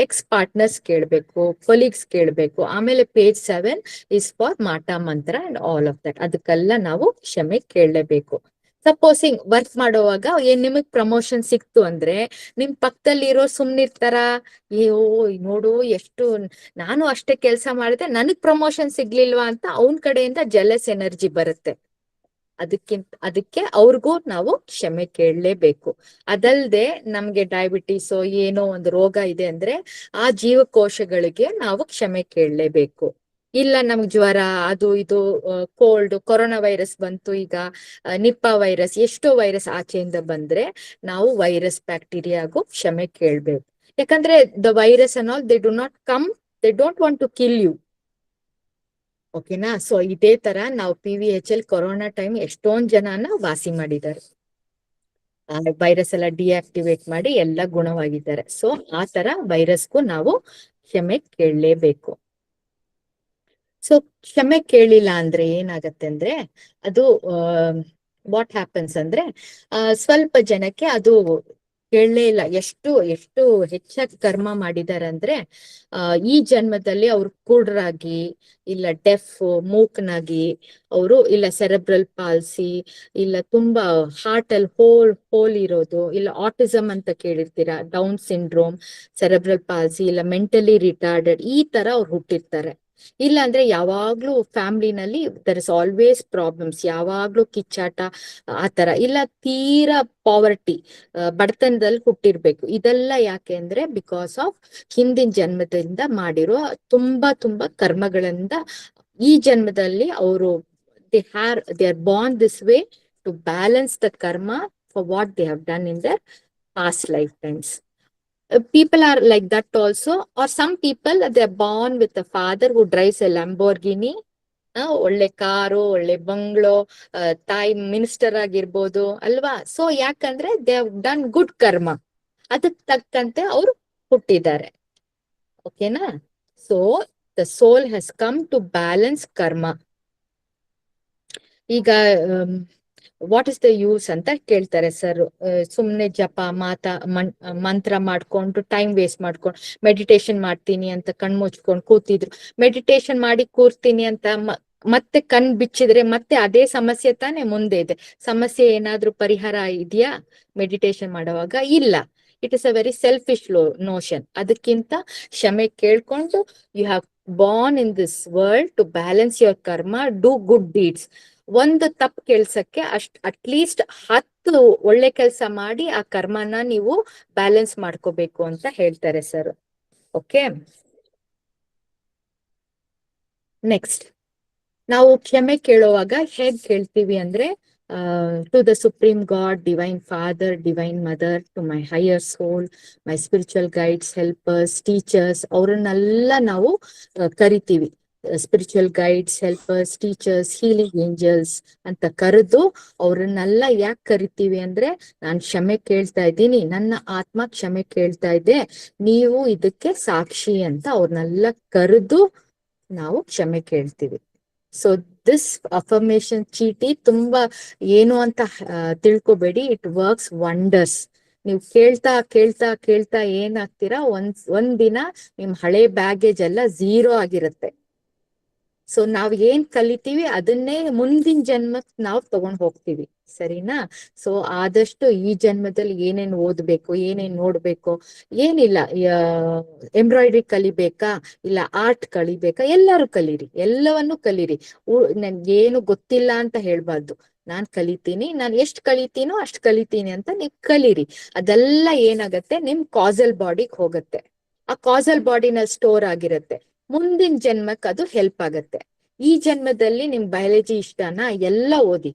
ಎಕ್ಸ್ ಪಾರ್ಟ್ನರ್ಸ್ ಕೇಳ್ಬೇಕು, ಕೊಲೀಗ್ಸ್ ಕೇಳ್ಬೇಕು. ಆಮೇಲೆ ಪೇಜ್ 7 ಇಸ್ ಫಾರ್ ಮಾಟ ಮಂತ್ರ ಅಂಡ್ ಆಲ್ ಆಫ್ ದಟ್. ಅದಕ್ಕೆಲ್ಲ ನಾವು ಕ್ಷಮೆ ಕೇಳಲೇಬೇಕು. ಸಪೋಸಿಂಗ್ ವರ್ಕ್ ಮಾಡುವಾಗ ನಿಮಗ್ ಪ್ರಮೋಷನ್ ಸಿಕ್ತು ಅಂದ್ರೆ ನಿಮ್ ಪಕ್ಕದಲ್ಲಿರೋ ಸುಮ್ನಿರ್ತಾರ, ಓ ನೋಡು ಎಷ್ಟು ನಾನು ಅಷ್ಟೇ ಕೆಲ್ಸ ಮಾಡಿದೆ ನನಗ್ ಪ್ರಮೋಷನ್ ಸಿಗ್ಲಿಲ್ವಾ ಅಂತ ಅವನ್ ಕಡೆಯಿಂದ ಜೆಲಸ್ ಎನರ್ಜಿ ಬರುತ್ತೆ. ಅದಕ್ಕೆ ಅವ್ರಿಗೂ ನಾವು ಕ್ಷಮೆ ಕೇಳಲೇಬೇಕು. ಅದಲ್ದೆ ನಮ್ಗೆ ಡಯಾಬಿಟೀಸೋ ಏನೋ ಒಂದು ರೋಗ ಇದೆ ಅಂದ್ರೆ ಆ ಜೀವಕೋಶಗಳಿಗೆ ನಾವು ಕ್ಷಮೆ ಕೇಳಲೇಬೇಕು. ಇಲ್ಲ ನಮ್ಗ್ ಜ್ವರ, ಅದು ಇದು, ಕೋಲ್ಡ್, ಕೊರೋನಾ ವೈರಸ್ ಬಂತು, ಈಗ ನಿಪ್ಪಾ ವೈರಸ್, ಎಷ್ಟೋ ವೈರಸ್ ಆಚೆಯಿಂದ ಬಂದ್ರೆ ನಾವು ವೈರಸ್ ಬ್ಯಾಕ್ಟೀರಿಯಾಗೂ ಕ್ಷಮೆ ಕೇಳ್ಬೇಕು. ಯಾಕಂದ್ರೆ the virus and all they do not come, they don't want to kill you. ಓಕೆನಾ? ಸೊ ಇದೇ ತರ ನಾವು PVHL ಕೊರೋನಾ ಟೈಮ್ ಎಷ್ಟೊಂದ್ ಜನನ ವಾಸಿ ಮಾಡಿದ್ದಾರೆ, ವೈರಸ್ ಎಲ್ಲ ಡಿಆಕ್ಟಿವೇಟ್ ಮಾಡಿ ಎಲ್ಲ ಗುಣವಾಗಿದ್ದಾರೆ. ಸೊ ಆ ತರ ವೈರಸ್ಗೂ ನಾವು ಕ್ಷಮೆ ಕೇಳಲೇಬೇಕು. ಸೊ ಕ್ಷಮೆ ಕೇಳಿಲ್ಲ ಅಂದ್ರೆ ಏನಾಗತ್ತೆ ಅಂದ್ರೆ ಅದು ವಾಟ್ ಹ್ಯಾಪನ್ಸ್ ಅಂದ್ರೆ ಸ್ವಲ್ಪ ಜನಕ್ಕೆ ಅದು ಕೇಳಲೇ ಇಲ್ಲ, ಎಷ್ಟು ಹೆಚ್ಚಾಗಿ ಕರ್ಮ ಮಾಡಿದಾರೆ ಅಂದ್ರೆ ಈ ಜನ್ಮದಲ್ಲಿ ಅವ್ರು ಕುರುಡರಾಗಿ, ಇಲ್ಲ ಡೆಫ್, ಮೂಕನಾಗಿ ಅವರು, ಇಲ್ಲ ಸೆರೆಬ್ರಲ್ ಪಾಲ್ಸಿ, ಇಲ್ಲ ತುಂಬಾ ಹಾರ್ಟ್ ಅಲ್ಲಿ ಹೋಲ್ ಇರೋದು, ಇಲ್ಲ ಆಟಿಸಮ್ ಅಂತ ಕೇಳಿರ್ತೀರಾ, ಡೌನ್ ಸಿಂಡ್ರೋಮ್, ಸೆರೆಬ್ರಲ್ ಪಾಲ್ಸಿ, ಇಲ್ಲ ಮೆಂಟಲಿ ರಿಟಾರ್ಡೆಡ್, ಈ ತರ ಅವ್ರು ಹುಟ್ಟಿರ್ತಾರೆ. ಇಲ್ಲ ಅಂದ್ರೆ ಯಾವಾಗ್ಲೂ ಫ್ಯಾಮಿಲಿನಲ್ಲಿ ದರ್ ಇಸ್ ಆಲ್ವೇಸ್ ಪ್ರಾಬ್ಲಮ್ಸ್, ಯಾವಾಗ್ಲೂ ಕಿಚ್ಚಾಟ ಆತರ, ಇಲ್ಲ ತೀರಾ ಪಾವರ್ಟಿ, ಬಡತನದಲ್ಲಿ ಹುಟ್ಟಿರ್ಬೇಕು. ಇದೆಲ್ಲ ಯಾಕೆ ಅಂದ್ರೆ ಬಿಕಾಸ್ ಆಫ್ ಹಿಂದಿನ ಜನ್ಮದಿಂದ ಮಾಡಿರೋ ತುಂಬಾ ಕರ್ಮಗಳಿಂದ ಈ ಜನ್ಮದಲ್ಲಿ ಅವರು they are born this way to balance the karma for what they have done in their past lifetimes. People are like that also, or some people they are born with a father who drives a Lamborghini, ಒಳ್ಳೆ car, ಒಳ್ಳೆ bungalow, ತಾಯಿ minister ಆಗಿರ್ಬೋದು ಅಲ್ವಾ. So ಯಾಕಂದ್ರೆ they have done good ಕರ್ಮ, ಅದಕ್ ತಕ್ಕಂತೆ ಅವ್ರು ಹುಟ್ಟಿದ್ದಾರೆ. ಓಕೆನಾ? So the soul has come to balance karma. ಈಗ ವಾಟ್ ಇಸ್ ದ ಯೂಸ್ ಅಂತ ಕೇಳ್ತಾರೆ ಸರ್. ಸುಮ್ನೆ ಜಪ ಮಂತ್ರ ಮಾಡ್ಕೊಂಡು ಟೈಮ್ ವೇಸ್ಟ್ ಮಾಡ್ಕೊಂಡು ಮೆಡಿಟೇಷನ್ ಮಾಡ್ತೀನಿ ಅಂತ ಕಣ್ ಮುಚ್ಕೊಂಡು ಕೂತಿದ್ರು, ಮೆಡಿಟೇಷನ್ ಮಾಡಿ ಕೂರ್ತೀನಿ ಅಂತ ಮತ್ತೆ ಕಣ್ ಬಿಚ್ಚಿದ್ರೆ ಮತ್ತೆ ಅದೇ ಸಮಸ್ಯೆ ತಾನೇ ಮುಂದೆ ಇದೆ. ಸಮಸ್ಯೆ ಏನಾದ್ರೂ ಪರಿಹಾರ ಇದೆಯಾ ಮೆಡಿಟೇಷನ್ ಮಾಡುವಾಗ? ಇಲ್ಲ. It is a very selfish notion. ಅದಕ್ಕಿಂತ ಕ್ಷಮೆ ಕೇಳ್ಕೊಂಡು you have born in this world to balance your karma, do good deeds. ಒಂದು ತಪ್ಪು ಕೆಲ್ಸಕ್ಕೆ ಅಟ್ಲೀಸ್ಟ್ 10 ಒಳ್ಳೆ ಕೆಲಸ ಮಾಡಿ ಆ ಕರ್ಮನ ನೀವು ಬ್ಯಾಲೆನ್ಸ್ ಮಾಡ್ಕೋಬೇಕು ಅಂತ ಹೇಳ್ತಾರೆ ಸರ್. ಓಕೆ, ನೆಕ್ಸ್ಟ್ ನಾವು ಕ್ಷಮೆ ಕೇಳುವಾಗ ಹೇಗ್ ಕೇಳ್ತೀವಿ ಅಂದ್ರೆ, to the supreme God, divine father, divine mother, to my higher soul, my spiritual guides, helpers, teachers, ಅವರನ್ನೆಲ್ಲ ನಾವು ಕರಿತೀವಿ. Spiritual guides, helpers, teachers, healing angels ಅಂತ ಕರೆದು ಅವ್ರನ್ನೆಲ್ಲ ಯಾಕೆ ಕರಿತೀವಿ ಅಂದ್ರೆ, ನಾನ್ ಕ್ಷಮೆ ಕೇಳ್ತಾ ಇದ್ದೀನಿ, ನನ್ನ ಆತ್ಮ ಕ್ಷಮೆ ಕೇಳ್ತಾ ಇದೆ, ನೀವು ಇದಕ್ಕೆ ಸಾಕ್ಷಿ ಅಂತ ಅವ್ರನ್ನೆಲ್ಲ ಕರೆದು ನಾವು ಕ್ಷಮೆ ಕೇಳ್ತೀವಿ. ಸೊ ದಿಸ್ ಅಫರ್ಮೇಶನ್ ಚೀಟಿ ತುಂಬಾ ಏನು ಅಂತ ತಿಳ್ಕೊಬೇಡಿ, ಇಟ್ ವರ್ಕ್ಸ್ ವಂಡರ್ಸ್. ನೀವು ಕೇಳ್ತಾ ಕೇಳ್ತಾ ಕೇಳ್ತಾ ಏನಾಗ್ತೀರಾ, ಒಂದ್ ದಿನ ನಿಮ್ ಹಳೆ ಬ್ಯಾಗೇಜ್ ಎಲ್ಲ ಝೀರೋ ಆಗಿರುತ್ತೆ. ಸೊ ನಾವ್ ಏನ್ ಕಲಿತೀವಿ ಅದನ್ನೇ ಮುಂದಿನ ಜನ್ಮಕ್ ನಾವು ತಗೊಂಡ್ ಹೋಗ್ತೀವಿ, ಸರಿನಾ? ಸೊ ಆದಷ್ಟು ಈ ಜನ್ಮದಲ್ಲಿ ಏನೇನ್ ಓದ್ಬೇಕು, ಏನೇನ್ ನೋಡ್ಬೇಕು, ಏನಿಲ್ಲ, ಎಂಬ್ರಾಯ್ಡ್ರಿ ಕಲಿಬೇಕಾ, ಇಲ್ಲ ಆರ್ಟ್ ಕಲಿಬೇಕಾ, ಎಲ್ಲರೂ ಕಲೀರಿ, ಎಲ್ಲವನ್ನು ಕಲೀರಿ. ನನ್ಗೆ ಏನು ಗೊತ್ತಿಲ್ಲ ಅಂತ ಹೇಳ್ಬಾರ್ದು. ನಾನ್ ಕಲಿತೀನಿ, ನಾನ್ ಎಷ್ಟ್ ಕಲಿತೀನೋ ಅಷ್ಟ್ ಕಲಿತೀನಿ ಅಂತ ನೀವ್ ಕಲೀರಿ. ಅದೆಲ್ಲ ಏನಾಗತ್ತೆ, ನಿಮ್ ಕಾಸಲ್ ಬಾಡಿಗೆ ಹೋಗತ್ತೆ. ಆ ಕಾಸಲ್ ಬಾಡಿನಲ್ಲಿ ಸ್ಟೋರ್ ಆಗಿರತ್ತೆ, ಮುಂದಿನ ಜನ್ಮಕ್ಕೆ ಅದು ಹೆಲ್ಪ್ ಆಗತ್ತೆ. ಈ ಜನ್ಮದಲ್ಲಿ ನಿಮ್ ಬಯಾಲಜಿ ಇಷ್ಟನಾ, ಎಲ್ಲ ಓದಿ.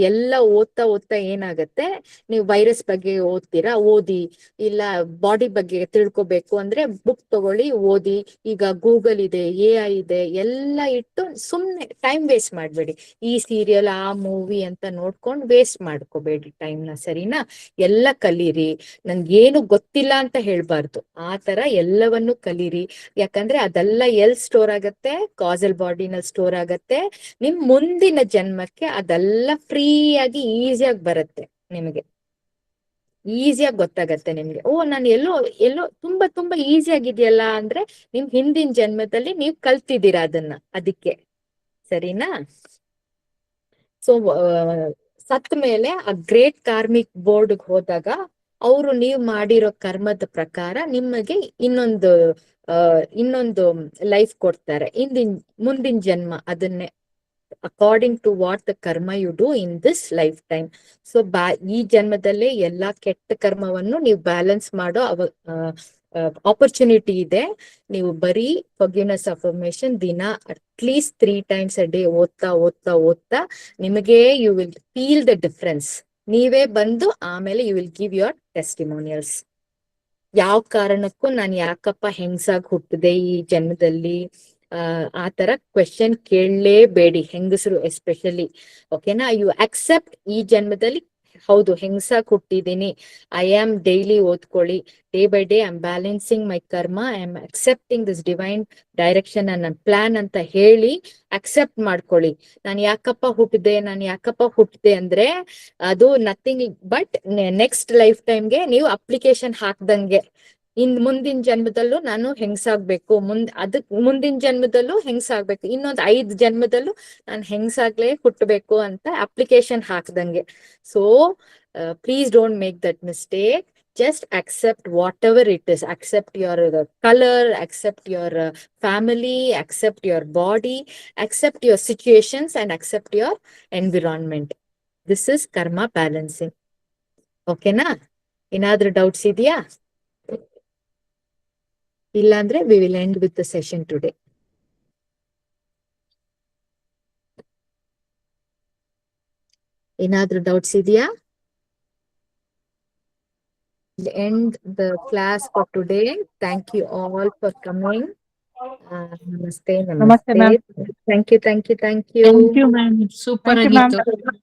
ಎಲ್ಲ ಓದ್ತಾ ಓದ್ತಾ ಏನಾಗತ್ತೆ, ನೀವು ವೈರಸ್ ಬಗ್ಗೆ ಓದ್ತೀರಾ, ಓದಿ. ಇಲ್ಲ ಬಾಡಿ ಬಗ್ಗೆ ತಿಳ್ಕೊಬೇಕು ಅಂದ್ರೆ ಬುಕ್ ತಗೊಳ್ಳಿ, ಓದಿ. ಈಗ ಗೂಗಲ್ ಇದೆ, AI ಇದೆ, ಎಲ್ಲ ಇಟ್ಟು ಸುಮ್ನೆ ಟೈಮ್ ವೇಸ್ಟ್ ಮಾಡ್ಬೇಡಿ. ಈ ಸೀರಿಯಲ್, ಆ ಮೂವಿ ಅಂತ ನೋಡ್ಕೊಂಡು ವೇಸ್ಟ್ ಮಾಡ್ಕೋಬೇಡಿ ಟೈಮ್ನ, ಸರಿನಾ? ಎಲ್ಲ ಕಲೀರಿ. ನನ್ಗೇನು ಗೊತ್ತಿಲ್ಲ ಅಂತ ಹೇಳ್ಬಾರ್ದು, ಆ ತರ ಎಲ್ಲವನ್ನು ಕಲೀರಿ. ಯಾಕಂದ್ರೆ ಅದೆಲ್ಲ ಎಲ್ ಸ್ಟೋರ್ ಆಗತ್ತೆ, ಕಾಸಲ್ ಬಾಡಿನಲ್ಲಿ ಸ್ಟೋರ್ ಆಗತ್ತೆ. ನಿಮ್ ಮುಂದಿನ ಜನ್ಮಕ್ಕೆ ಅದೆಲ್ಲ ಫ್ರೀಯಾಗಿ ಈಸಿಯಾಗಿ ಬರುತ್ತೆ, ನಿಮಗೆ ಈಸಿಯಾಗಿ ಗೊತ್ತಾಗತ್ತೆ ನಿಮ್ಗೆ. ಓ, ನಾನು ಎಲ್ಲೋ ತುಂಬಾ ಈಸಿ ಆಗಿದೆಯಲ್ಲ ಅಂದ್ರೆ ನಿಮ್ ಹಿಂದಿನ ಜನ್ಮದಲ್ಲಿ ನೀವ್ ಕಲ್ತಿದ್ದೀರಾ ಅದನ್ನ, ಅದಕ್ಕೆ, ಸರಿನಾ? ಸೊ ಸತ್ ಮೇಲೆ ಆ ಗ್ರೇಟ್ ಕಾರ್ಮಿಕ್ ಬೋರ್ಡ್ ಹೋದಾಗ ಅವರು ನೀವು ಮಾಡಿರೋ ಕರ್ಮದ ಪ್ರಕಾರ ನಿಮಗೆ ಇನ್ನೊಂದು ಲೈಫ್ ಕೊಡ್ತಾರೆ, ಮುಂದಿನ ಜನ್ಮ. ಅದನ್ನೇ according to what the karma you do in this life time. So ಈ ಜನ್ಮದಲ್ಲೇ ಎಲ್ಲಾ ಕೆಟ್ಟ ಕರ್ಮವನ್ನು ನೀವು ಬ್ಯಾಲೆನ್ಸ್ ಮಾಡೋ ಆಪರ್ಚುನಿಟಿ ಇದೆ. ನೀವು ಬರೀ ಫಾರ್ಗಿವ್ನೆಸ್ ಅಫರ್ಮೇಶನ್ ದಿನ ಅಟ್ಲೀಸ್ಟ್ 3 times a day ಓದ್ತಾ ಓದ್ತಾ ಓದ್ತಾ ನಿಮಗೆ you will feel the difference. ನೀವೇ ಬಂದು ಆಮೇಲೆ you will give your testimonials. ಯಾವ ಕಾರಣಕ್ಕೂ ನಾನು ಯಾಕಪ್ಪ ಹೆಂಗಸಾಗಿ ಹುಟ್ಟಿದೆ ಈ ಜನ್ಮದಲ್ಲಿ, ಆ ತರ ಕ್ವೆಶನ್ ಕೇಳಲೇಬೇಡಿ, ಹೆಂಗಸರು ಎಸ್ಪೆಷಲಿ. ಓಕೆನಾ? ಯು ಅಕ್ಸೆಪ್ಟ್ ಈ ಜನ್ಮದಲ್ಲಿ ಹೌದು ಹೆಂಗಸಾಗಿ ಹುಟ್ಟಿದೀನಿ, ಐ ಆಮ್ ಡೈಲಿ ಓದ್ಕೊಳ್ಳಿ, day by day I am balancing my karma, I am accepting this divine direction and plan ಅಂತ ಹೇಳಿ ಅಕ್ಸೆಪ್ಟ್ ಮಾಡ್ಕೊಳ್ಳಿ. ನಾನು ಯಾಕಪ್ಪ ಹುಟ್ಟಿದೆ ಅಂದ್ರೆ ಅದು ನಥಿಂಗ್ ಬಟ್ ನೆಕ್ಸ್ಟ್ ಲೈಫ್ ಟೈಮ್ಗೆ ನೀವು ಅಪ್ಲಿಕೇಶನ್ ಹಾಕ್ದಂಗೆ, ಮುಂದಿನ ಜನ್ಮದಲ್ಲೂ ನಾನು ಹೆಂಗಸಾಗ್ಬೇಕು, ಮುಂದಿನ ಜನ್ಮದಲ್ಲೂ ಹೆಂಗಸಾಗ್ಬೇಕು, ಇನ್ನೊಂದು 5 ಜನ್ಮದಲ್ಲೂ ನಾನು ಹೆಂಗಸಾಗ್ಲೇ ಹುಟ್ಟಬೇಕು ಅಂತ ಅಪ್ಲಿಕೇಶನ್ ಹಾಕ್ದಂಗೆ. So please don't make that mistake. just accept whatever it is. Accept your color, accept your family, accept your body, accept your situations, and accept your environment. This is karma balancing. ಓಕೆನಾ? ಏನಾದ್ರೂ doubts ಇದೆಯಾ? ಇಲ್ಲಾಂದ್ರೆ we will end with the session today. ಏನಾದ್ರೂ doubts ಇದೆಯಾ? End the class for today. Thank you all for coming. Namaste, Namaste, ma'am. Thank you. Thank you, ma'am. Super Thank you, ma'am. ಆಗಿತ್ತು.